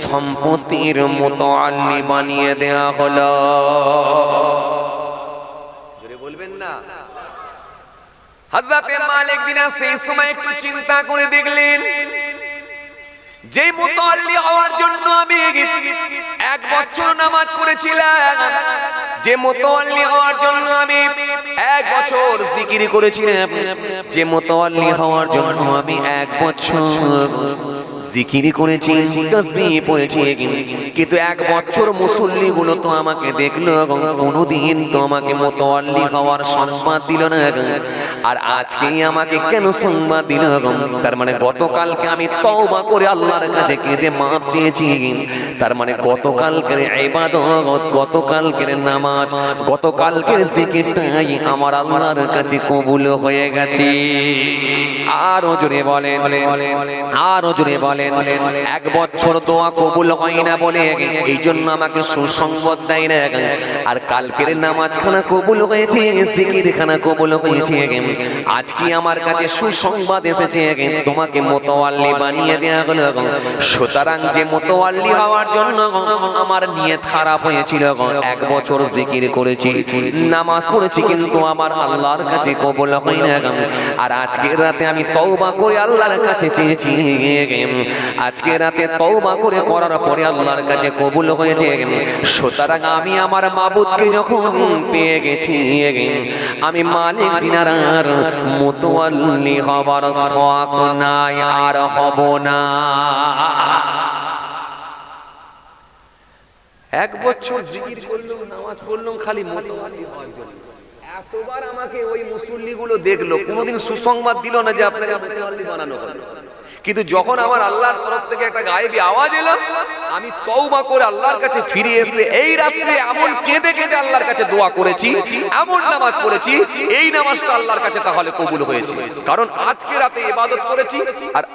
সম্পত্তির মুতাআল্লি বানিয়ে দেয়া হলো। বলবেন না হযরতে মালিক দিনার সেই সময় একটু চিন্তা করে দেখলেন, যে মুতাআল্লি হওয়ার জন্য আমি 1 বছর নামাজ পড়েছিলাম, যে মুতাআল্লি হওয়ার জন্য আমি 1 বছর জিকির করেছিলাম, যে মুতাআল্লি হওয়ার জন্য আমি 1 বছর জিকির করেছি, তাসবিহ পড়েছি, কিন্তু 1 বছর মুসল্লিগুলো তো আমাকে দেখলো, কোনোদিন তো আমাকে মুতাআল্লি হওয়ার সংবাদ দিল না, আর আজকেই আমাকে কেন সংবাদ দিল? তার মানে গতকালকে আমি তওবা করে আল্লাহর কাছে কেঁদে মাফ চেয়েছি, তার মানে গতকালকের ইবাদত, গতকালকের নামাজ, গতকালকের জিকিরটাই আমার আল্লাহর কাছে কবুল হয়ে গেছে। আরো জোরে বলেন, আরো জোরে বলেন, 1 বছর দোয়া কবুল হয় না বলে এই জন্য আমাকে সুসংবাদ দেয় না, আর কালকের নামাজখানা কবুল হয়েছে, জিকিরখানা কবুল হয়েছে, আজকে আমার কাছে সুসংবাদ এসেছে, তোমাকে মুতাআল্লি বানিয়ে দেয়া হলো। সুতরাং যে মুতাআল্লি হওয়ার জন্য আমার নিয়ত খারাপ হয়েছিল, 1 বছর জিকির করেছি, নামাজ পড়েছি, কিন্তু আমার আল্লাহর কাছে কবুল হয় না, আর আজকের রাতে আমি তওবা করে আল্লাহর কাছে চেয়েছি, আজকে রাতে তওবা করে করার পরে আল্লাহর কাছে কবুল হয়েছে। সুতরাং আমি আমার মাবুদকে যখন পেয়ে গেছি, আমি মালিক দিনার মুতাআল্লি হবার শখ নাই, আর হব না। 1 বছর জিকির করলাম, নামাজ পড়লাম, খালি মুতাআল্লি হওয়ার জন্য। এতবার আমাকে ওই মুসল্লিগুলো দেখলো, কোনোদিন সুসংবাদ দিল না যে আপনাকে মুতাআল্লি বানানো হলো। কিন্তু যখন আমার আল্লাহর তরফ থেকে একটা গায়েবী আওয়াজ এলো, আমি তওবা করে আল্লাহর কাছে ফিরে এসে এই রাতে এমন কেঁদে কেঁদে আল্লাহর কাছে দোয়া করেছি, এমন নামাজ পড়েছি, এই নামাজটা আল্লাহর কাছে তাহলে কবুল হয়েছে। কারণ আজকে রাতে ইবাদত করেছি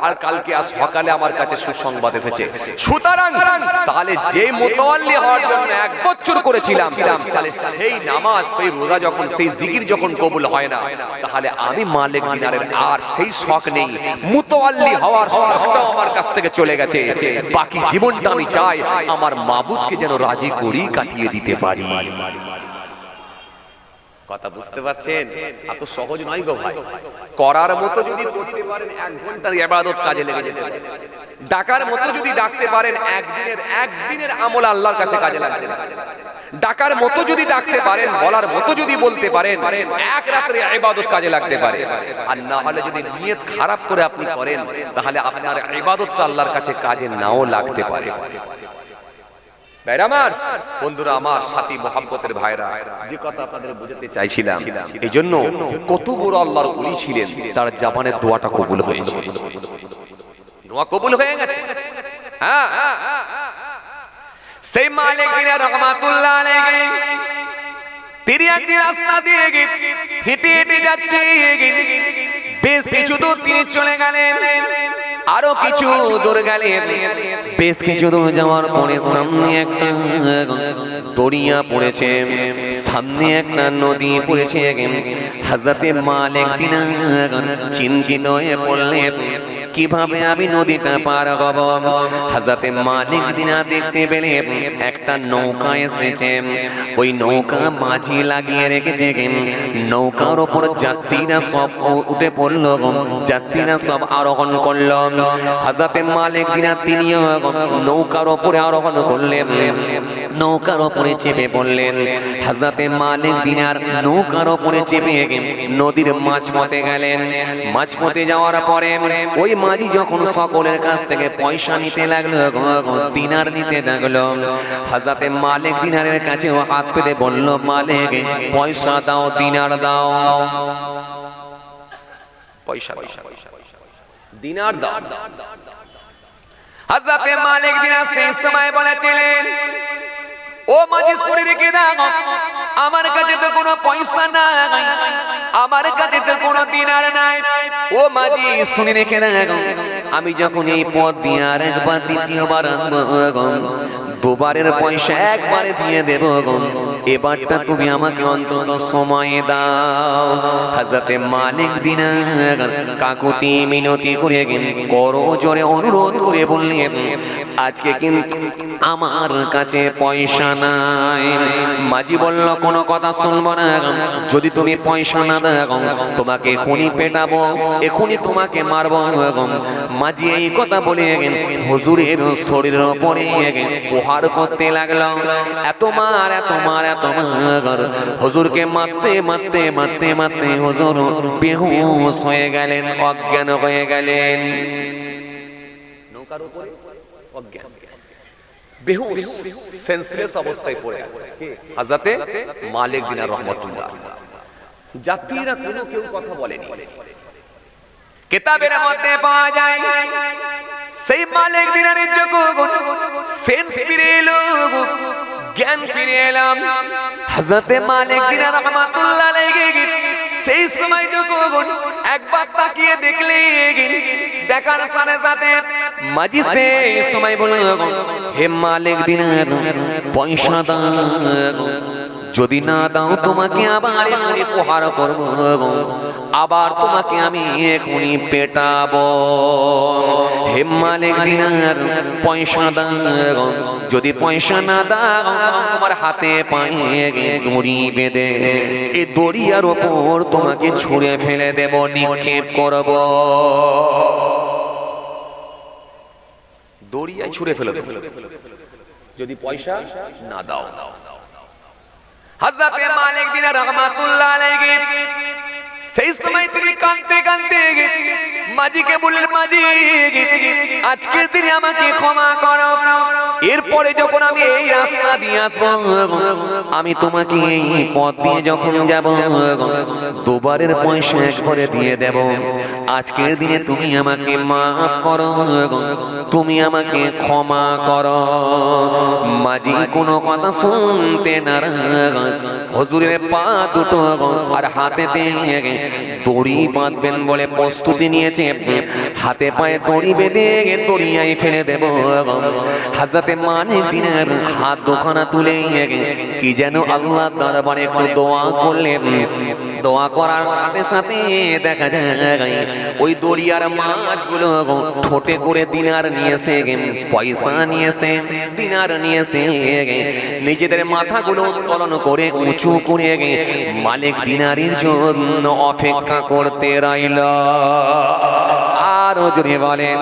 আর কালকে আজ সকালে আমার কাছে সুসংবাদ এসেছে। সুতরাং তাহলে যে মুতাওয়াল্লি হওয়ার জন্য 1 বছর করেছিলাম, তাহলে সেই নামাজ, সেই রোজা যখন, সেই জিকির যখন কবুল হয় না, তাহলে আমি মালিক দিনারের আর সেই শখ নেই। মুতাওয়াল্লি হওয়ার শখটাও আমার কাছ থেকে চলে গেছে। বাকি জীবনটা আমি চাই আমার মাবুদকে যেন রাজি করি কাটিয়ে দিতে পারি। কথা বুঝতে পারছেন? এত সহজ নয় গো ভাই। করার মতো যদি করতে পারেন 1 ঘন্টার ইবাদত কাজে লেগে যেতে পারে। ডাকার মতো যদি ডাকতে পারেন একদিনের আমল আল্লাহর কাছে কাজে লাগবে। ডাকার মতো যদি ডাকতে পারেন, বলার মতো যদি বলতে পারেন, 1 রাতের ইবাদত কাজে লাগতে পারে। আর না হলে যদি নিয়ত খারাপ করে আপনি করেন, তাহলে আপনার ইবাদতটা আল্লাহর কাছে কাজে নাও লাগতে পারে। ভাইরা আমার, বন্ধুরা আমার, সাথী মুহাব্বতের ভাইরা, যে কথা আপনাদের বোঝাতে চাইছিলাম, এই জন্য কত বড় আল্লাহর ওলি ছিলেন, তার জবানের দোয়াটা কবুল হয়েছে। দোয়া কবুল হয়ে গেছে। হ্যাঁ, সেই মালিক দিনার রহমাতুল্লাহ আলাইহি তিনি একদিন রাস্তা দিয়ে হেঁটে হেঁটে যাচ্ছে। বেশ কিছু দূর তিনি চলে গেলেন, আরো কিছু দূর গেলেন। বেশ কিছু দূর যাওয়ার পরে সামনে একটা দরিয়া পড়েছে, সামনে একটা নদী পড়েছে। হযরতে মালিক দিনার চিন্তিত হয়ে পড়লেন, কিভাবে আমি নদীটা পার হব। হযরতে মালিক দিনার দেখতে পেলেন একটা নৌকা এসেছে। ওই নৌকা মাঝি লাগিয়ে রেখেছে। নৌকার উপর যাত্রীরা সব উঠে পড়ল, যাত্রীরা সব আরোহণ করল। হযরতে মালিক দিনার তিনিও নৌকার উপরে আরোহণ করলেন, নৌকার উপরে চেপে পড়লেন। হযরতে মালিক দিনার নৌকার উপরে চেপে নদীর মাঝপথে গেলেন। মাঝপথে যাওয়ার পরে ওই মাঝি যখন সকলের কাছ থেকে পয়সা নিতে লাগলো, দিনার নিতে লাগলো, হযরতে মালিক দিনারের কাছে হাত পেতে বলল, মালিক পয়সা দাও, দিনার দাও, পয়সা দিনার দাও। হযরতে মালিক দিনার সেই সময় বলেছিলেন, ও মাঝি শুনে রেখে দাও, আমার কাছে তো কোনো পয়সা নাই, আমার কাছে তো কোনো দিনার নাই। ও মাঝি শুনে রেখে দাও, আমি যখন এই পথ দিয়ে আরেকবার দ্বিতীয়বার আসবো, দুবারের পয়সা একবারে দিয়ে দেব, এবারটা তুমি আমাকে অন্তত সময় দাও। হযরতে মালিক দিনার কাকুতি মিনতি করে করো জোরে অনুরোধ করে বললেন, আজকে কিন্তু আমার কাছে পয়সা নাই। মাঝি বলল, কোনো কথা শুনবো না, যদি তুমি পয়সা না দাও তোমাকে এখনই পেটাবো, এখনই তোমাকে মারবো। মাঝি এই কথা বলে হুজুরের শরীরের উপরে প্রহার করতে লাগলো, এত মার, এত মার, এত মার। হুজুরকে মারতে মারতে মারতে মারতে হুজুর বেহুশ হয়ে গেলেন, অজ্ঞান হয়ে গেলেন। নৌকার উপরে অজ্ঞান, বেহুশ, সেন্সলেস অবস্থায় পড়ে আছে হযরতে মালিক দিনার রহমাতুল্লাহ। যাত্রীরা কোনো কেউ কথা বলেনি। কিতাবের মধ্যে পাওয়া যায় সেই মালিক দিনারের যখন সেন্স ফিরে এলো, জ্ঞান ফিরে এলাম, হযরতে মালিক দিনার রহমাতুল্লাহ আলাইহি সেই সময় যখন একবার তাকিয়ে দেখলেন, দেখার সাথে সাথে মাঝি সেই সময় বলল, হে মালিক দিনার পয়সা দাও, যদি না দাও তোমাকে আবার এখনই প্রহার করব, আবার তোমাকে আমি এখনই পেটাবো। হে মালিক দিনার পয়সা দাও, যদি পয়সা না দাও তোমার হাতে পায়ে দড়ি বেঁধে এই দড়িয়ার ওপর তোমাকে ছুঁড়ে ফেলে দেব, নিক্ষেপ করব। দড়িয়ায় ছুঁড়ে ফেলে দেব যদি পয়সা না দাও। হযরতে মালিক দিনার রহমাতুল্লাহ আলাইহি সেই সময় তিনি কাঁদতে কাঁদতে মাঝিকে বললেন, মাঝি আজকের দিনে আমাকে ক্ষমা করো, এরপরে যখন আমি এই রাস্তা দিয়ে আসবো, আমি তোমাকে এই পথ দিয়ে যখন যাব, দুবারের পয়সা একবারে দিয়ে দেব। আজকের দিনে তুমি আমাকে মাফ করো, তুমি আমাকে ক্ষমা করো। মাঝি কোনো কথা শুনতে নারাজ, হুজুরের পা দুটো আর হাতেতে দড়ি বাঁধবেন বলে প্রস্তুতি নিয়েছে। হাতে পায়ে দড়ি বেঁধে দড়িয়ায় ফেলে দেব। হযরতে মালিক দিনার হাত দুখানা তুলে কি যেন আল্লাহর দরবারে একটু দোয়া করলেন। দোয়া করার সাথে সাথে দেখা যায় ওই দড়িয়ার মাছগুলো ঠোঁটে করে দিনার নিয়েছে, পয়সা নিয়েছে, দিনার নিয়েছে। নিজেদের মাথাগুলো উত্তোলন করে উঁচু করে মালিক দিনারের জন্য অপেক্ষা করতে রইল। আরো জোরে বলেন,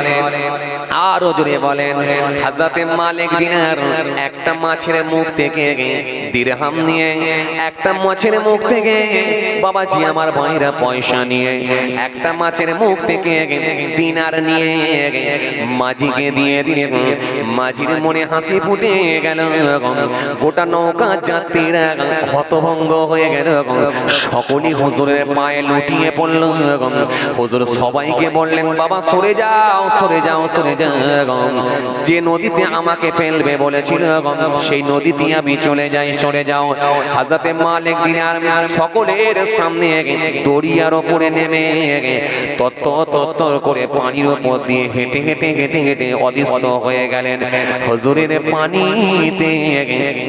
আরো জোরে বলেন। হযরতে মালিক দিনার একটা মাছের মুখ থেকে দিরহাম নিয়ে, একটা মাছের মুখ থেকে বাবাজি আমার ভাইরা পয়সা নিয়ে, একটা মাছের মুখ থেকে দিনার নিয়ে মাঝিকে দিয়ে দিলেন। মাঝির মনে হাসি ফুটে গেল। গোটা নৌকা যাত্রীরা হতভঙ্গ হয়ে গেল। সকলেই হুজুরের পায়ে লুটিয়ে পড়ল। হুজুর সবাইকে বললেন, বাবা সরে যাও, সরে যাও, সরে যাও। যে নদীতে আমাকে ফেলবে বলেছিল সেই নদীতে আমি চলে যাই, সরে যাও। হযরতে মালিক দিনার সকলের সামনে দড়িয়ার উপরে নেমে তত্তর করে পানির উপর দিয়ে হেঁটে হেঁটে হেঁটে হেঁটে অদৃশ্য হয়ে গেলেন। হুজুরের পানিতে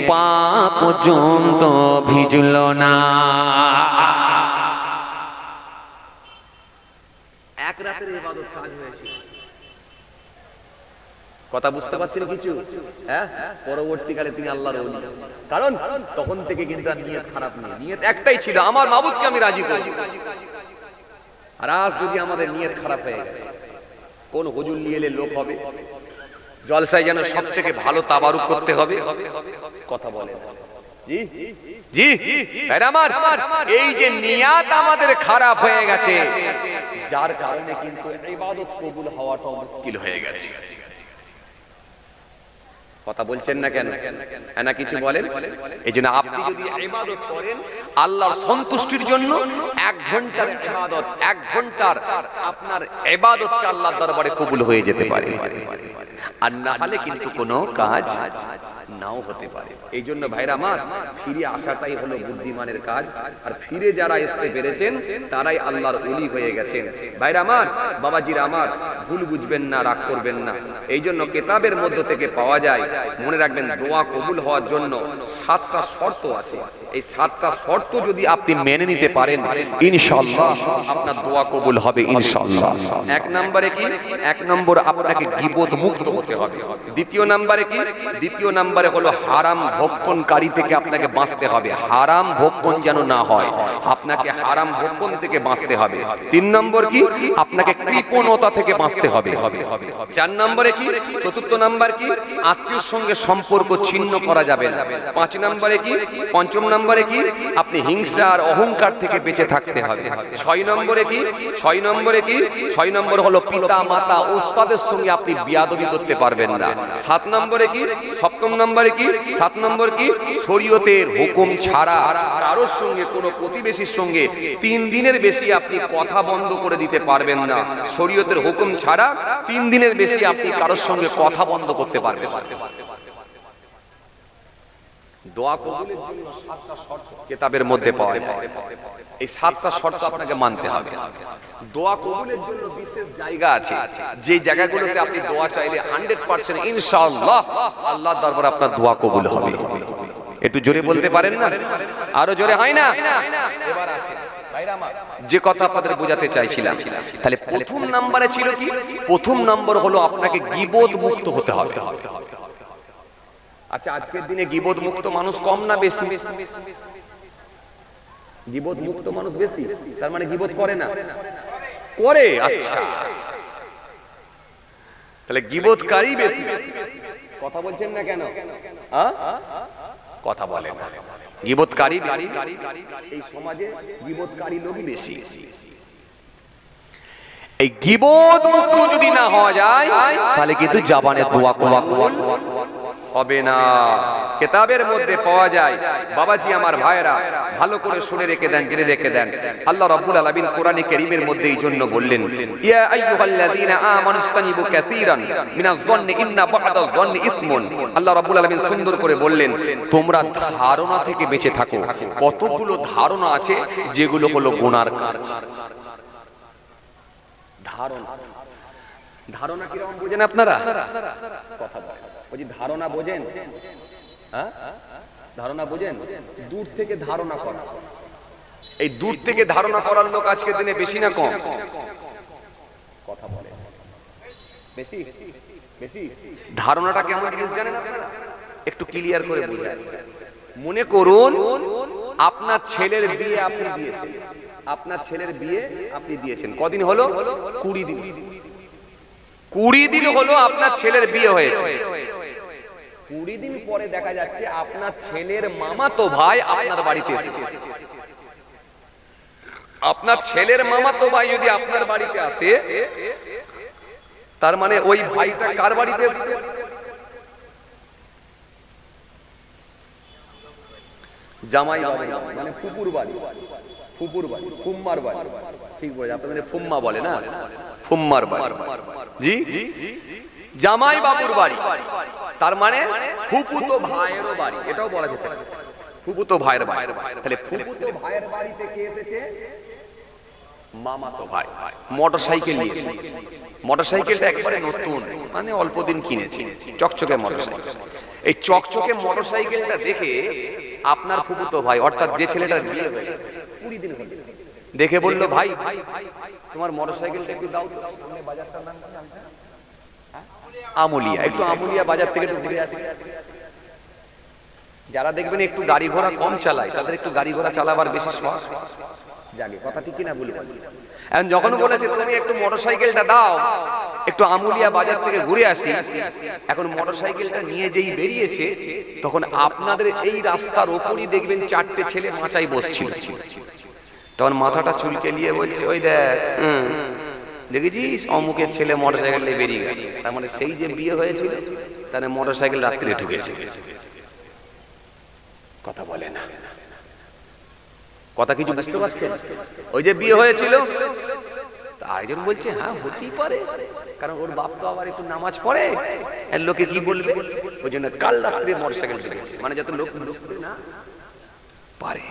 পা পর্যন্ত ভিজল না। এক রাতের ইবাদত কাজ হয়েছিল। কথা বুঝতে পারছেন কিছু? হ্যাঁ, পরবর্তীকালে তিনি আল্লাহর ওলি। কারণ তখন থেকে কিন্তু আর নিয়ত খারাপ নেই, নিয়ত একটাই ছিল, আমার মাবুদকে আমি রাজি করব। আর আজ যদি আমাদের নিয়ত খারাপ হয়ে গেছে, কোন হুজুর নিয়ে এলে লোক হবে, জলসায় যেন সব থেকে ভালো তাবারুক করতে হবে, কথা বলে জি জি আমার এই যে নিয়াত আমাদের খারাপ হয়ে গেছে, যার কারণে কিন্তু ইবাদত কবুল হওয়াটা মুশকিল হয়ে গেছে। কথা বলছেন না কেন? না কিছু বলেন? এই জন্য আপনি যদি ইবাদত করেন আল্লাহর সন্তুষ্টির জন্য, 1 ঘন্টার ইবাদত, 1 ঘন্টার আপনার ইবাদতকে আল্লাহর দরবারে কবুল হয়ে যেতে পারে। আর না হলে কিন্তু কোনো কাজ নাও হতে পারে। এই জন্য ভাইরা আমার, ফিরে আসাটাই হলো বুদ্ধিমানের কাজ। আর ফিরে যারা আসতে পেরেছেন তারাই আল্লাহর ওলি হয়ে গেছেন। ভাইরা আমার, বাবাজিরা আমার, ভুল বুঝবেন না, রাগ করবেন না। এই জন্য কিতাবের মধ্য থেকে পাওয়া যায়, মনে রাখবেন, দোয়া কবুল হওয়ার জন্য 7টা শর্ত আছে। এই 7টা শর্ত যদি আপনি মেনে নিতে পারেন, ইনশাআল্লাহ আপনার দোয়া কবুল হবে ইনশাআল্লাহ। 1 নম্বরে কি? 1 নম্বর আপনাকে গীবত মুক্ত হতে হবে। দ্বিতীয় নম্বরে কি? দ্বিতীয় নম্বরে হলো হারাম ভক্ষণকারী থেকে আপনাকে বাঁচতে হবে। হারাম ভক্ষণ যেন না হয়, আপনাকে হারাম ভক্ষণ থেকে বাঁচতে হবে। 3 নম্বর কি? আপনাকে কৃপণতা থেকে বাঁচতে হবে। 4 নম্বরে কি? চতুর্থ নম্বর কি? আত্মীয়র সঙ্গে সম্পর্ক ছিন্ন করা যাবে না। 5 নম্বরে কি? পঞ্চম নম্বরে কি? আপনি হিংসা আর অহংকার থেকে বেঁচে থাকতে হবে। 6 নম্বরে কি? 6 নম্বরে কি? 6 নম্বর হলো পিতা মাতা উস্তাদের সঙ্গে আপনি বিয়াদবি করতে পারবেন না। 7 নম্বরে কি? সপ্তম নম্বরে কি? 7 নম্বর কি? শরীয়তের হুকুম ছাড়া কারোর সঙ্গে, কোনো প্রতিবেশীর সঙ্গে 3 দিনের বেশি আপনি কথা বন্ধ করে দিতে পারবেন না। শরীয়তের হুকুম ছাড়া 3 দিনের বেশি আপনি কারোর সঙ্গে কথা বন্ধ করতে পারবেন না। দোয়া কবুলের জন্য 7টা শর্ত কিতাবের মধ্যে পাওয়া যায়। এই 7টা শর্ত আপনাকে মানতে হবে। দোয়া কবুলের জন্য বিশেষ জায়গা আছে, যে জায়গাগুলোতে আপনি দোয়া চাইলে 100% ইনশাআল্লাহ আল্লাহর দরবারে আপনার দোয়া কবুল হবে। একটু জোরে বলতে পারেন না? আরো জোরে হয় না? এবার আসেন ভাইরা আমার, যে কথা আপনাদের বোঝাতে চাইছিলাম, তাহলে প্রথম নম্বরে ছিল কি? প্রথম নম্বর হলো আপনাকে গীবত মুক্ত হতে হবে। আচ্ছা, আজকের দিনে গীবত মুক্ত মানুষ কম না বেশি? গীবত মুক্ত মানুষ বেশি, তার মানে গীবত করে না? করে। আচ্ছা, তাহলে গীবতকারী বেশি। কথা বলছেন না কেন? কথা বলেন না। গীবতকারী এই সমাজে গীবতকারী লোকই বেশি। এই গীবত মুক্ত যদি না হওয়া যায় তাহলে কিন্তু জাবানের দোয়া কবুল হবে না। কিতাবের মধ্যে পাওয়া যায়। বাবাজি আমার ভাইরা ভালো করে শুনে রেখে দেন, জেনে রেখে দেন। আল্লাহ রাব্বুল আলামিন কোরআনে কারীমের মধ্যে এই জন্য বললেন, ইয়া আইয়ুহাল্লাযীনা আমানু ইসতানিবু কাসীরান মিনাজ যন্নি ইন্না বা'দাজ যন্নি ইসমুন। আল্লাহ রাব্বুল আলামিন সুন্দর করে বললেন, তোমরা ধারণা থেকে বেঁচে থাকো। কতগুলো ধারণা আছে যেগুলো হলো গুনার কাজ। ধারণা, ধারণা কিরকম বোঝেন আপনারা? কথা বলেন, ওই যে ধারণা বোঝেন? হ্যাঁ, ধারণা বোঝেন? দূর থেকে ধারণা করা। এই দূর থেকে ধারণা করার লোক আজকের দিনে বেশি না কম? কথা বলেন, বেশি বেশি। ধারণাটা কেমন জিনিস জানেন আপনারা? একটু ক্লিয়ার করে বুঝান। মনে করুন আপনার ছেলের বিয়ে আপনি দিয়েছেন। আপনার ছেলের বিয়ে আপনি দিয়েছেন। কদিন হলো? 20 দিন। 20 দিন হলো আপনার ছেলের বিয়ে হয়েছে। 20 দিন পরে দেখা যাচ্ছে আপনার ছেলের মামাতো ভাই আপনার বাড়িতে এসেছে। আপনার ছেলের মামাতো ভাই যদি আপনার বাড়িতে আসে, তার মানে ওই ভাইটা কার বাড়িতে এসেছে? জামাই বাড়ি, মানে ফুপুর বাড়ি। ফুপুর বাড়ি, ফুম্মার বাড়ি। ঠিক বলে, আপনাদের ফুম্মা বলে না? ফুম্মার বাড়ি। জি, জামাই বাবুর বাড়ি। তার মানে ফুপুতো ভাইয়েরও বাড়ি, এটাও বলা যেতে পারে। ফুপুতো ভাইয়ের বাড়ি। তাহলে ফুপুতো ভাইয়ের বাড়িতে কে এসেছে? মামাতো ভাই। মোটরসাইকেল নিয়ে এসেছে। মোটরসাইকেলটা একবারে নতুন, মানে অল্প দিন কিনেছি, চকচকে মোটরসাইকেল। এই চকচকে মোটরসাইকেলটা দেখে আপনার ফুপুতো ভাই, অর্থাৎ যে ছেলেটার বিয়ে হয়েছে 20 দিন হলো, দেখে বলল, ভাই তোমার মোটরসাইকেলটা একটু দাও তো। সামনে বাজারটার নাম কি? আমুলিয়া। একটু আমুলিয়া বাজার থেকে একটু ঘুরে আসি। যারা দেখবেন একটু গাড়ি ঘোড়া কম চালায়, তাদের একটু গাড়ি ঘোড়া চালাবার বেশি শখ জাগে। কথা ঠিক কিনা বলবেন? এখন যখন বলেছে তুমি একটু মোটরসাইকেলটা দাও, একটু আমুলিয়া বাজার থেকে ঘুরে আসি, এখন মোটরসাইকেলটা নিয়ে যেই বেরিয়েছে, তখন আপনাদের এই রাস্তার ওপরই দেখবেন 4টে ছেলে মাচায় বসছিল। তখন মাথাটা চুলকে নিয়ে বলছে, ওই দেখ, দেখেছিস অমুকের ছেলে মোটরসাইকেল নিয়ে বেরিয়ে গেল। তার মানে সেই যে বিয়ে হয়েছিল, তার মোটরসাইকেল রাত্রে ঢুকেছে। কথা বলে না? কথা কিছু বুঝতে পারছেন? ওই যে বিয়ে হয়েছিল, আরেকজন বলছে হ্যাঁ হতেই পারে, কারণ ওর বাপ তো আবার একটু নামাজ পড়ে, লোকে কি বলবে, ওই জন্য কাল রাত্রে মোটরসাইকেল ঢুকেছে, মানে যাতে লোক বুঝতে না পারে।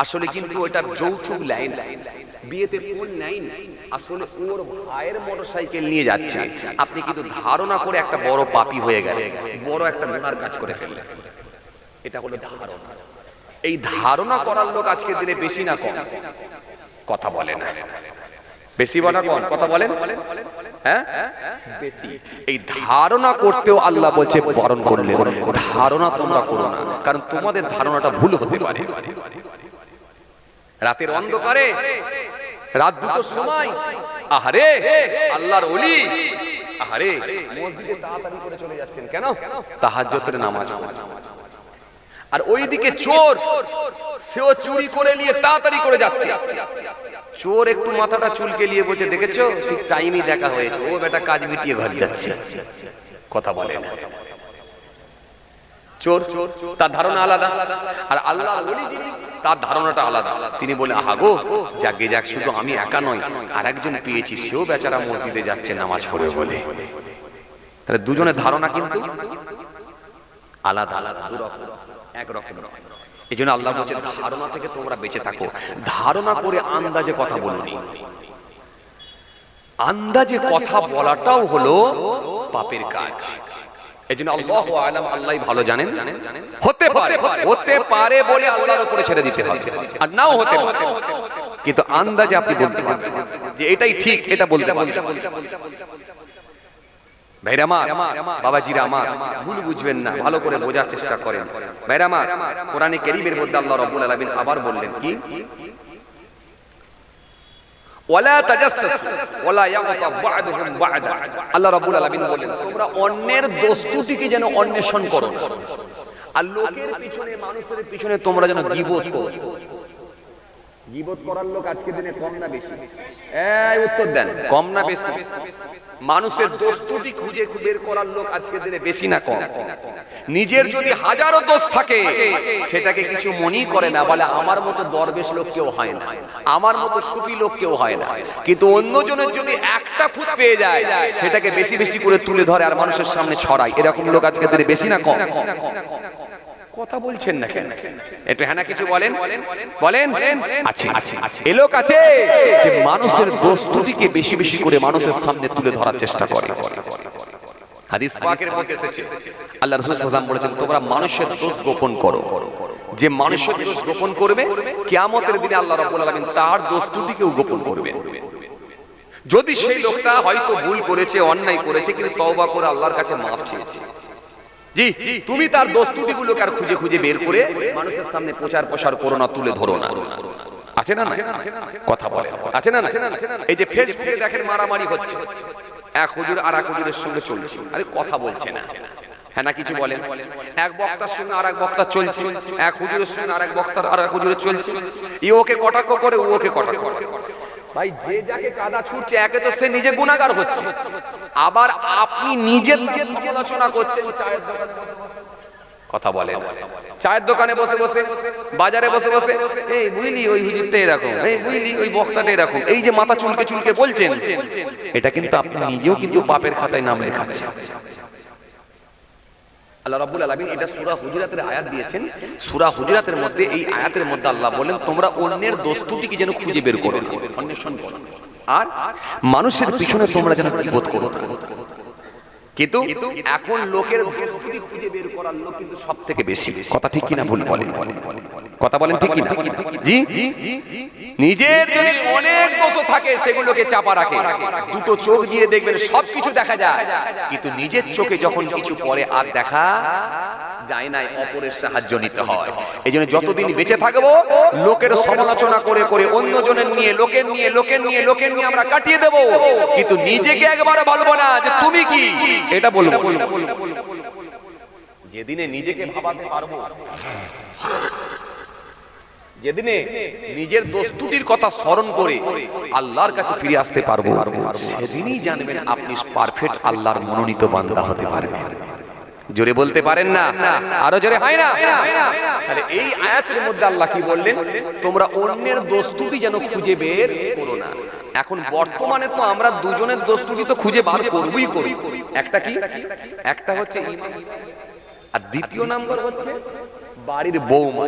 আসলে কিন্তু ওটা যৌথ লাইন, বিয়েতে কোন লাইন? আসলে ওর ভাইয়ের মোটরসাইকেল নিয়ে যাচ্ছে, আপনি কিন্তু ধারণা করে একটা বড় পাপী হয়ে গেলেন, বড় একটা গুনার কাজ করে ফেললেন। এটা হলো ধারণা। এই ধারণা করার লোক আজকের দিনে বেশি না কম? কথা বলে না? বেশি বলা কম? কথা বলেন? হ্যাঁ, বেশি। এই ধারণা করতেও আল্লাহ বলছে বারণ করলেন, ধারণা তোমরা করো না, কারণ তোমাদের ধারণাটা ভুল হতে পারে। রাতের অন্ধকারে, রাত 2টোর সময়, আহারে আল্লাহর ওলি, আহারে মসজিদে তাড়াতাড়ি করে চলে যাচ্ছেন কেন? তাহাজ্জুদের নামাজ। আর ওইদিকে চোর, সেও চুরি করে নিয়ে তাড়াতাড়ি করে যাচ্ছে। চোর একটু মাথাটা চুলকে নিয়ে বলছে, দেখেছো ঠিক টাইমই দেখা হয়েছে, ও বেটা কাজ মিটিয়ে ঘর যাচ্ছে। কথা বলে না? চোর তার ধারণা আলাদা, আর আল্লাহ ওলি যিনি তার ধারণাটা আলাদা। তিনি বলে, আহা গো, যাকে যাক, শুধু আমি একা নয়, আর একজন পেয়েছি, সেও বেচারা মসজিদে যাচ্ছে নামাজ পড়ে বলে। তাহলে দুজনের ধারণা কিন্তু আলাদা আলাদা, একরকম। এই জন্য আল্লাহ বলছে ধারণা থেকে তোমরা বেঁচে থাকো। ধারণা করে আন্দাজে কথা বলুনি। আন্দাজে কথা বলাটাও হলো পাপের কাজ। এই জন্য আল্লাহু আ'লাম, আল্লাহই ভালো জানেন। হতে পারে বলে আল্লাহর উপরে ছেড়ে দিতে হবে, আর নাও হতে পারে, কিন্তু আন্দাজে আপনি বলতে পারবেন যে এটাই ঠিক, এটা বলতে পারবেন। ভাইরা আমার, বাবাজিরা আমার, ভুল বুঝবেন না, ভালো করে বোঝার চেষ্টা করেন। ভাইরা আমার, কোরআনে কারীমের মধ্যে আল্লাহ রাব্বুল আলামিন আবার বললেন কি? ওয়ালা তাজাসসাসু ওয়ালা ইয়াগতাব বা'দুহুম বা'দা। আল্লাহ রাব্বুল আলামিন বলেন, তোমরা অন্যের দোস্তুটিকে যেন অন্বেষণ করো না, আর লোকের পিছনে, মানুষের পিছনে তোমরা যেন গীবত করো। গীবত করার লোক আজকের দিনে কম না বেশি? এই উত্তর দেন, কম না বেশি? মানুষের দোষ ত্রুটি খুঁজে বের করার লোক আজকের দিনে বেশি না কম? নিজের যদি হাজারো দোষ থাকে সেটাকে কিছু মনেই করে না, বলে আমার মতো দরবেশ লোক কেউ হয় না, আমার মতো সুফি লোক কেউ হয় না। কিন্তু অন্যজনের যদি একটা খুঁত পেয়ে যায় সেটাকে বেশি বেশি করে তুলে ধরে আর মানুষের সামনে ছড়ায়। এরকম লোক আজকের দিনে বেশি না কম? কথা বলছেন না কেন? একটু হ্যাঁ না কিছু বলেন, বলেন। আছে এ লোক আছে যে মানুষের দোষ ত্রুটিকে বেশি বেশি করে মানুষের সামনে তুলে ধরার চেষ্টা করে। হাদিস পাকের মধ্যে এসেছে আল্লাহ রাসূল সাল্লাল্লাহু আলাইহি ওয়াসাল্লাম বলেছেন, তোমরা মানুষের দোষ গোপন করো। যে মানুষের দোষ গোপন করবে কিয়ামতের দিনে আল্লাহ রাব্বুল আলামিন তার দোষ ত্রুটিকেও গোপন করবে। যদি সেই লোকটা হয়তো ভুল করেছে, অন্যায় করেছে, কিন্তু তওবা করে আল্লাহর কাছে মাফ চেয়েছে, জি তুমি তার দোষ ত্রুটিগুলোকে আর খুঁজে খুঁজে বের করে মানুষের সামনে প্রচার করো না, তুলে ধরো না। আছে না? কথা বলে আছে না? এই যে ফেসবুকে দেখেন মারামারি হচ্ছে, এক হুজুর আর এক হুজুরের সঙ্গে চলছে, আরে কথা বলছে না, হ্যাঁ না কিছু বলেন? এক বক্তার সঙ্গে আর এক বক্তা চলছে, এক হুজুরের সঙ্গে আর এক বক্তার আর এক হুজুরের চলছে, ই ওকে কটাক্ষ করে, ও ওকে কটাক্ষ করে। ভাই যে যাকে কাদা ছুটছে, একে তো সে নিজে গুনাহগার হচ্ছে, আবার আপনি নিজের সমালোচনা করছেন। কথা বলেন, চায়ের দোকানে বসে বসে, বাজারে বসে বসে, এই বুঝলি ওই হুজুরটা এরকম, এই বুঝলি ওই বক্তাটা এরকম, এই যে মাথা চুলকে চুলকে বলছেন, এটা কিন্তু আপনি নিজেও কিন্তু পাপের খাতায় নাম লেখাচ্ছেন। আল্লাহ রাব্বুল আলামিন এটা সূরা হুজুরাতের আয়াত দিয়েছেন। সূরা হুজুরাতের মধ্যে এই আয়াতের মধ্যে আল্লাহ বলেন, তোমরা অন্যের দোষ ত্রুটিকে যেন খুঁজে বের করো, অন্বেষণ করো, আর মানুষের পিছনে তোমরা যেন গীবত করো না। কিন্তু এখন লোকের দোষ ত্রুটি খুঁজে বের করার লোক কিন্তু সবথেকে বেশি। কথা ঠিক কিনা ভুল বলেন? কথা বলেন ঠিক কিনা? জি, নিজের যদি অনেক দোষ থাকে সেগুলোকে চাপা রাখে, দুটো চোখ দিয়ে দেখবেন সবকিছু দেখা যায়, কিন্তু নিজের চোখে যখন কিছু পড়ে আর দেখা যায় না, অপরের সাহায্য নিতে হয়। এই জন্য যতদিন বেঁচে থাকবো লোকের সমালোচনা করে করে, অন্যজনের নিয়ে, লোকের নিয়ে আমরা কাটিয়ে দেব, কিন্তু নিজেকে একবারও বলবো না যে তুমি কি, এটা বলবো। যেদিনে নিজেকে ভাবাতে পারবো, যেদিনে নিজের দোষ ত্রুটির কথা স্মরণ করে আল্লাহর কাছে ফিরে আসতে পারবো, সেদিনই জানবেন আপনি পারফেক্ট আল্লাহর মনোনীত বান্দা হতে পারবেন। জোরে বলতে পারেন না? আরো জোরে হয় না? তাহলে এই আয়াতের মধ্যে আল্লাহ কি বললেন? তোমরা অন্যের দোষ ত্রুটি যেন খুঁজে বের করো না। এখন বর্তমানে তো আমরা দুজনের দোষ ত্রুটি তো খুঁজে বার করবই করি। একটা কি? একটা হচ্ছে ঈমান, আর দ্বিতীয় নাম্বার হচ্ছে বাড়ির বৌমা।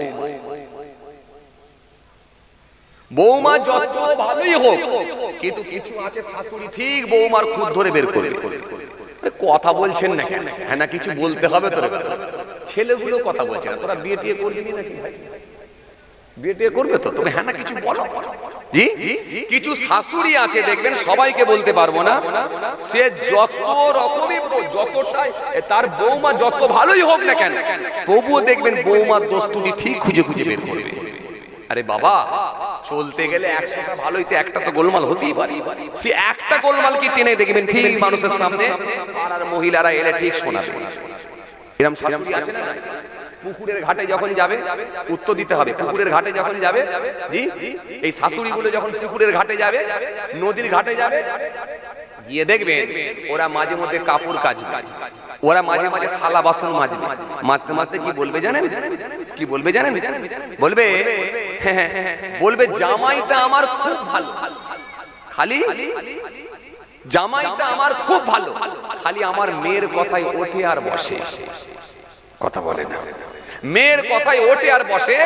বৌমা যত ভালোই হোক, কিন্তু কিছু আছে শাশুড়ি ঠিক বৌমার খুদ ধরে বের করবে। কথা বলছেন না, হ্যাঁ না কিছু বলতে হবে তো। ছেলেগুলো কথা বলছে না, তোরা বিয়ে টিয়ে করবি নাকি? ভাই বিয়ে টিয়ে করবে তো, তবে হ্যাঁ না কিছু বলো। জি, কিছু শাশুড়ি আছে দেখবেন, সবাইকে বলতে পারবো না, সে যত রকমই যতটাই তার বৌমা যত ভালোই হোক না কেন, তবুও দেখবেন বৌমার দোষ ত্রুটি ঠিক খুঁজে খুঁজে বের করবে। আরে বাবা, চলতে গেলে 100টা ভালোই তো একটা তো গোলমাল হতেই পারে, সে একটা গোলমাল কি টেনে দেখবেন ঠিক মানুষের সামনে পাড়ার মহিলারা এলে ঠিক শোনাবে। এরকম শাশুড়ি আছে না? পুকুরের ঘাটে যখন যাবে, উত্তর দিতে হবে, পুকুরের ঘাটে যখন যাবে, জি এই শাশুড়িগুলো যখন পুকুরের ঘাটে যাবে, নদীর ঘাটে যাবে, গিয়ে দেখবেন ওরা মাঝে মধ্যে কাপড় কাচবে, ওরা মাঝে মাঝে থালা বাসন মাজবে, মাজতে মাজতে কি বলবে জানেন? কি বলবে জানেন? বলবে জামাইটা আমার খুব ভালো, খালি জামাইটা আমার খুব ভালো, খালি আমার মেয়ের কথাই ওঠে আর বসে। কথা বলে না, মেয়ের কথাই ওঠে আর বসে,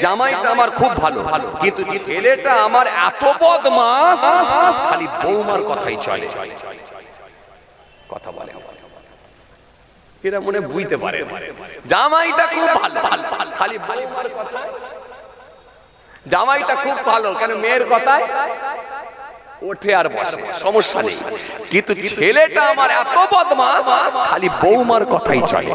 জামাইটা আমার খুব ভালো, কিন্তু ছেলেটা আমার এত বদমাশ, খালি বৌমার কথাই চলে। কথা বলে, এরা মনে বুঝতে পারে জামাইটা খুব ভালো, খালি বৌমার কথা। জামাইটা খুব ভালো, কেন মেয়ের কথায় ওঠে আর বসে, সমস্যা নেই, কিন্তু ছেলেটা আমার এত বদমাশ, খালি বৌমার কথাই চলে।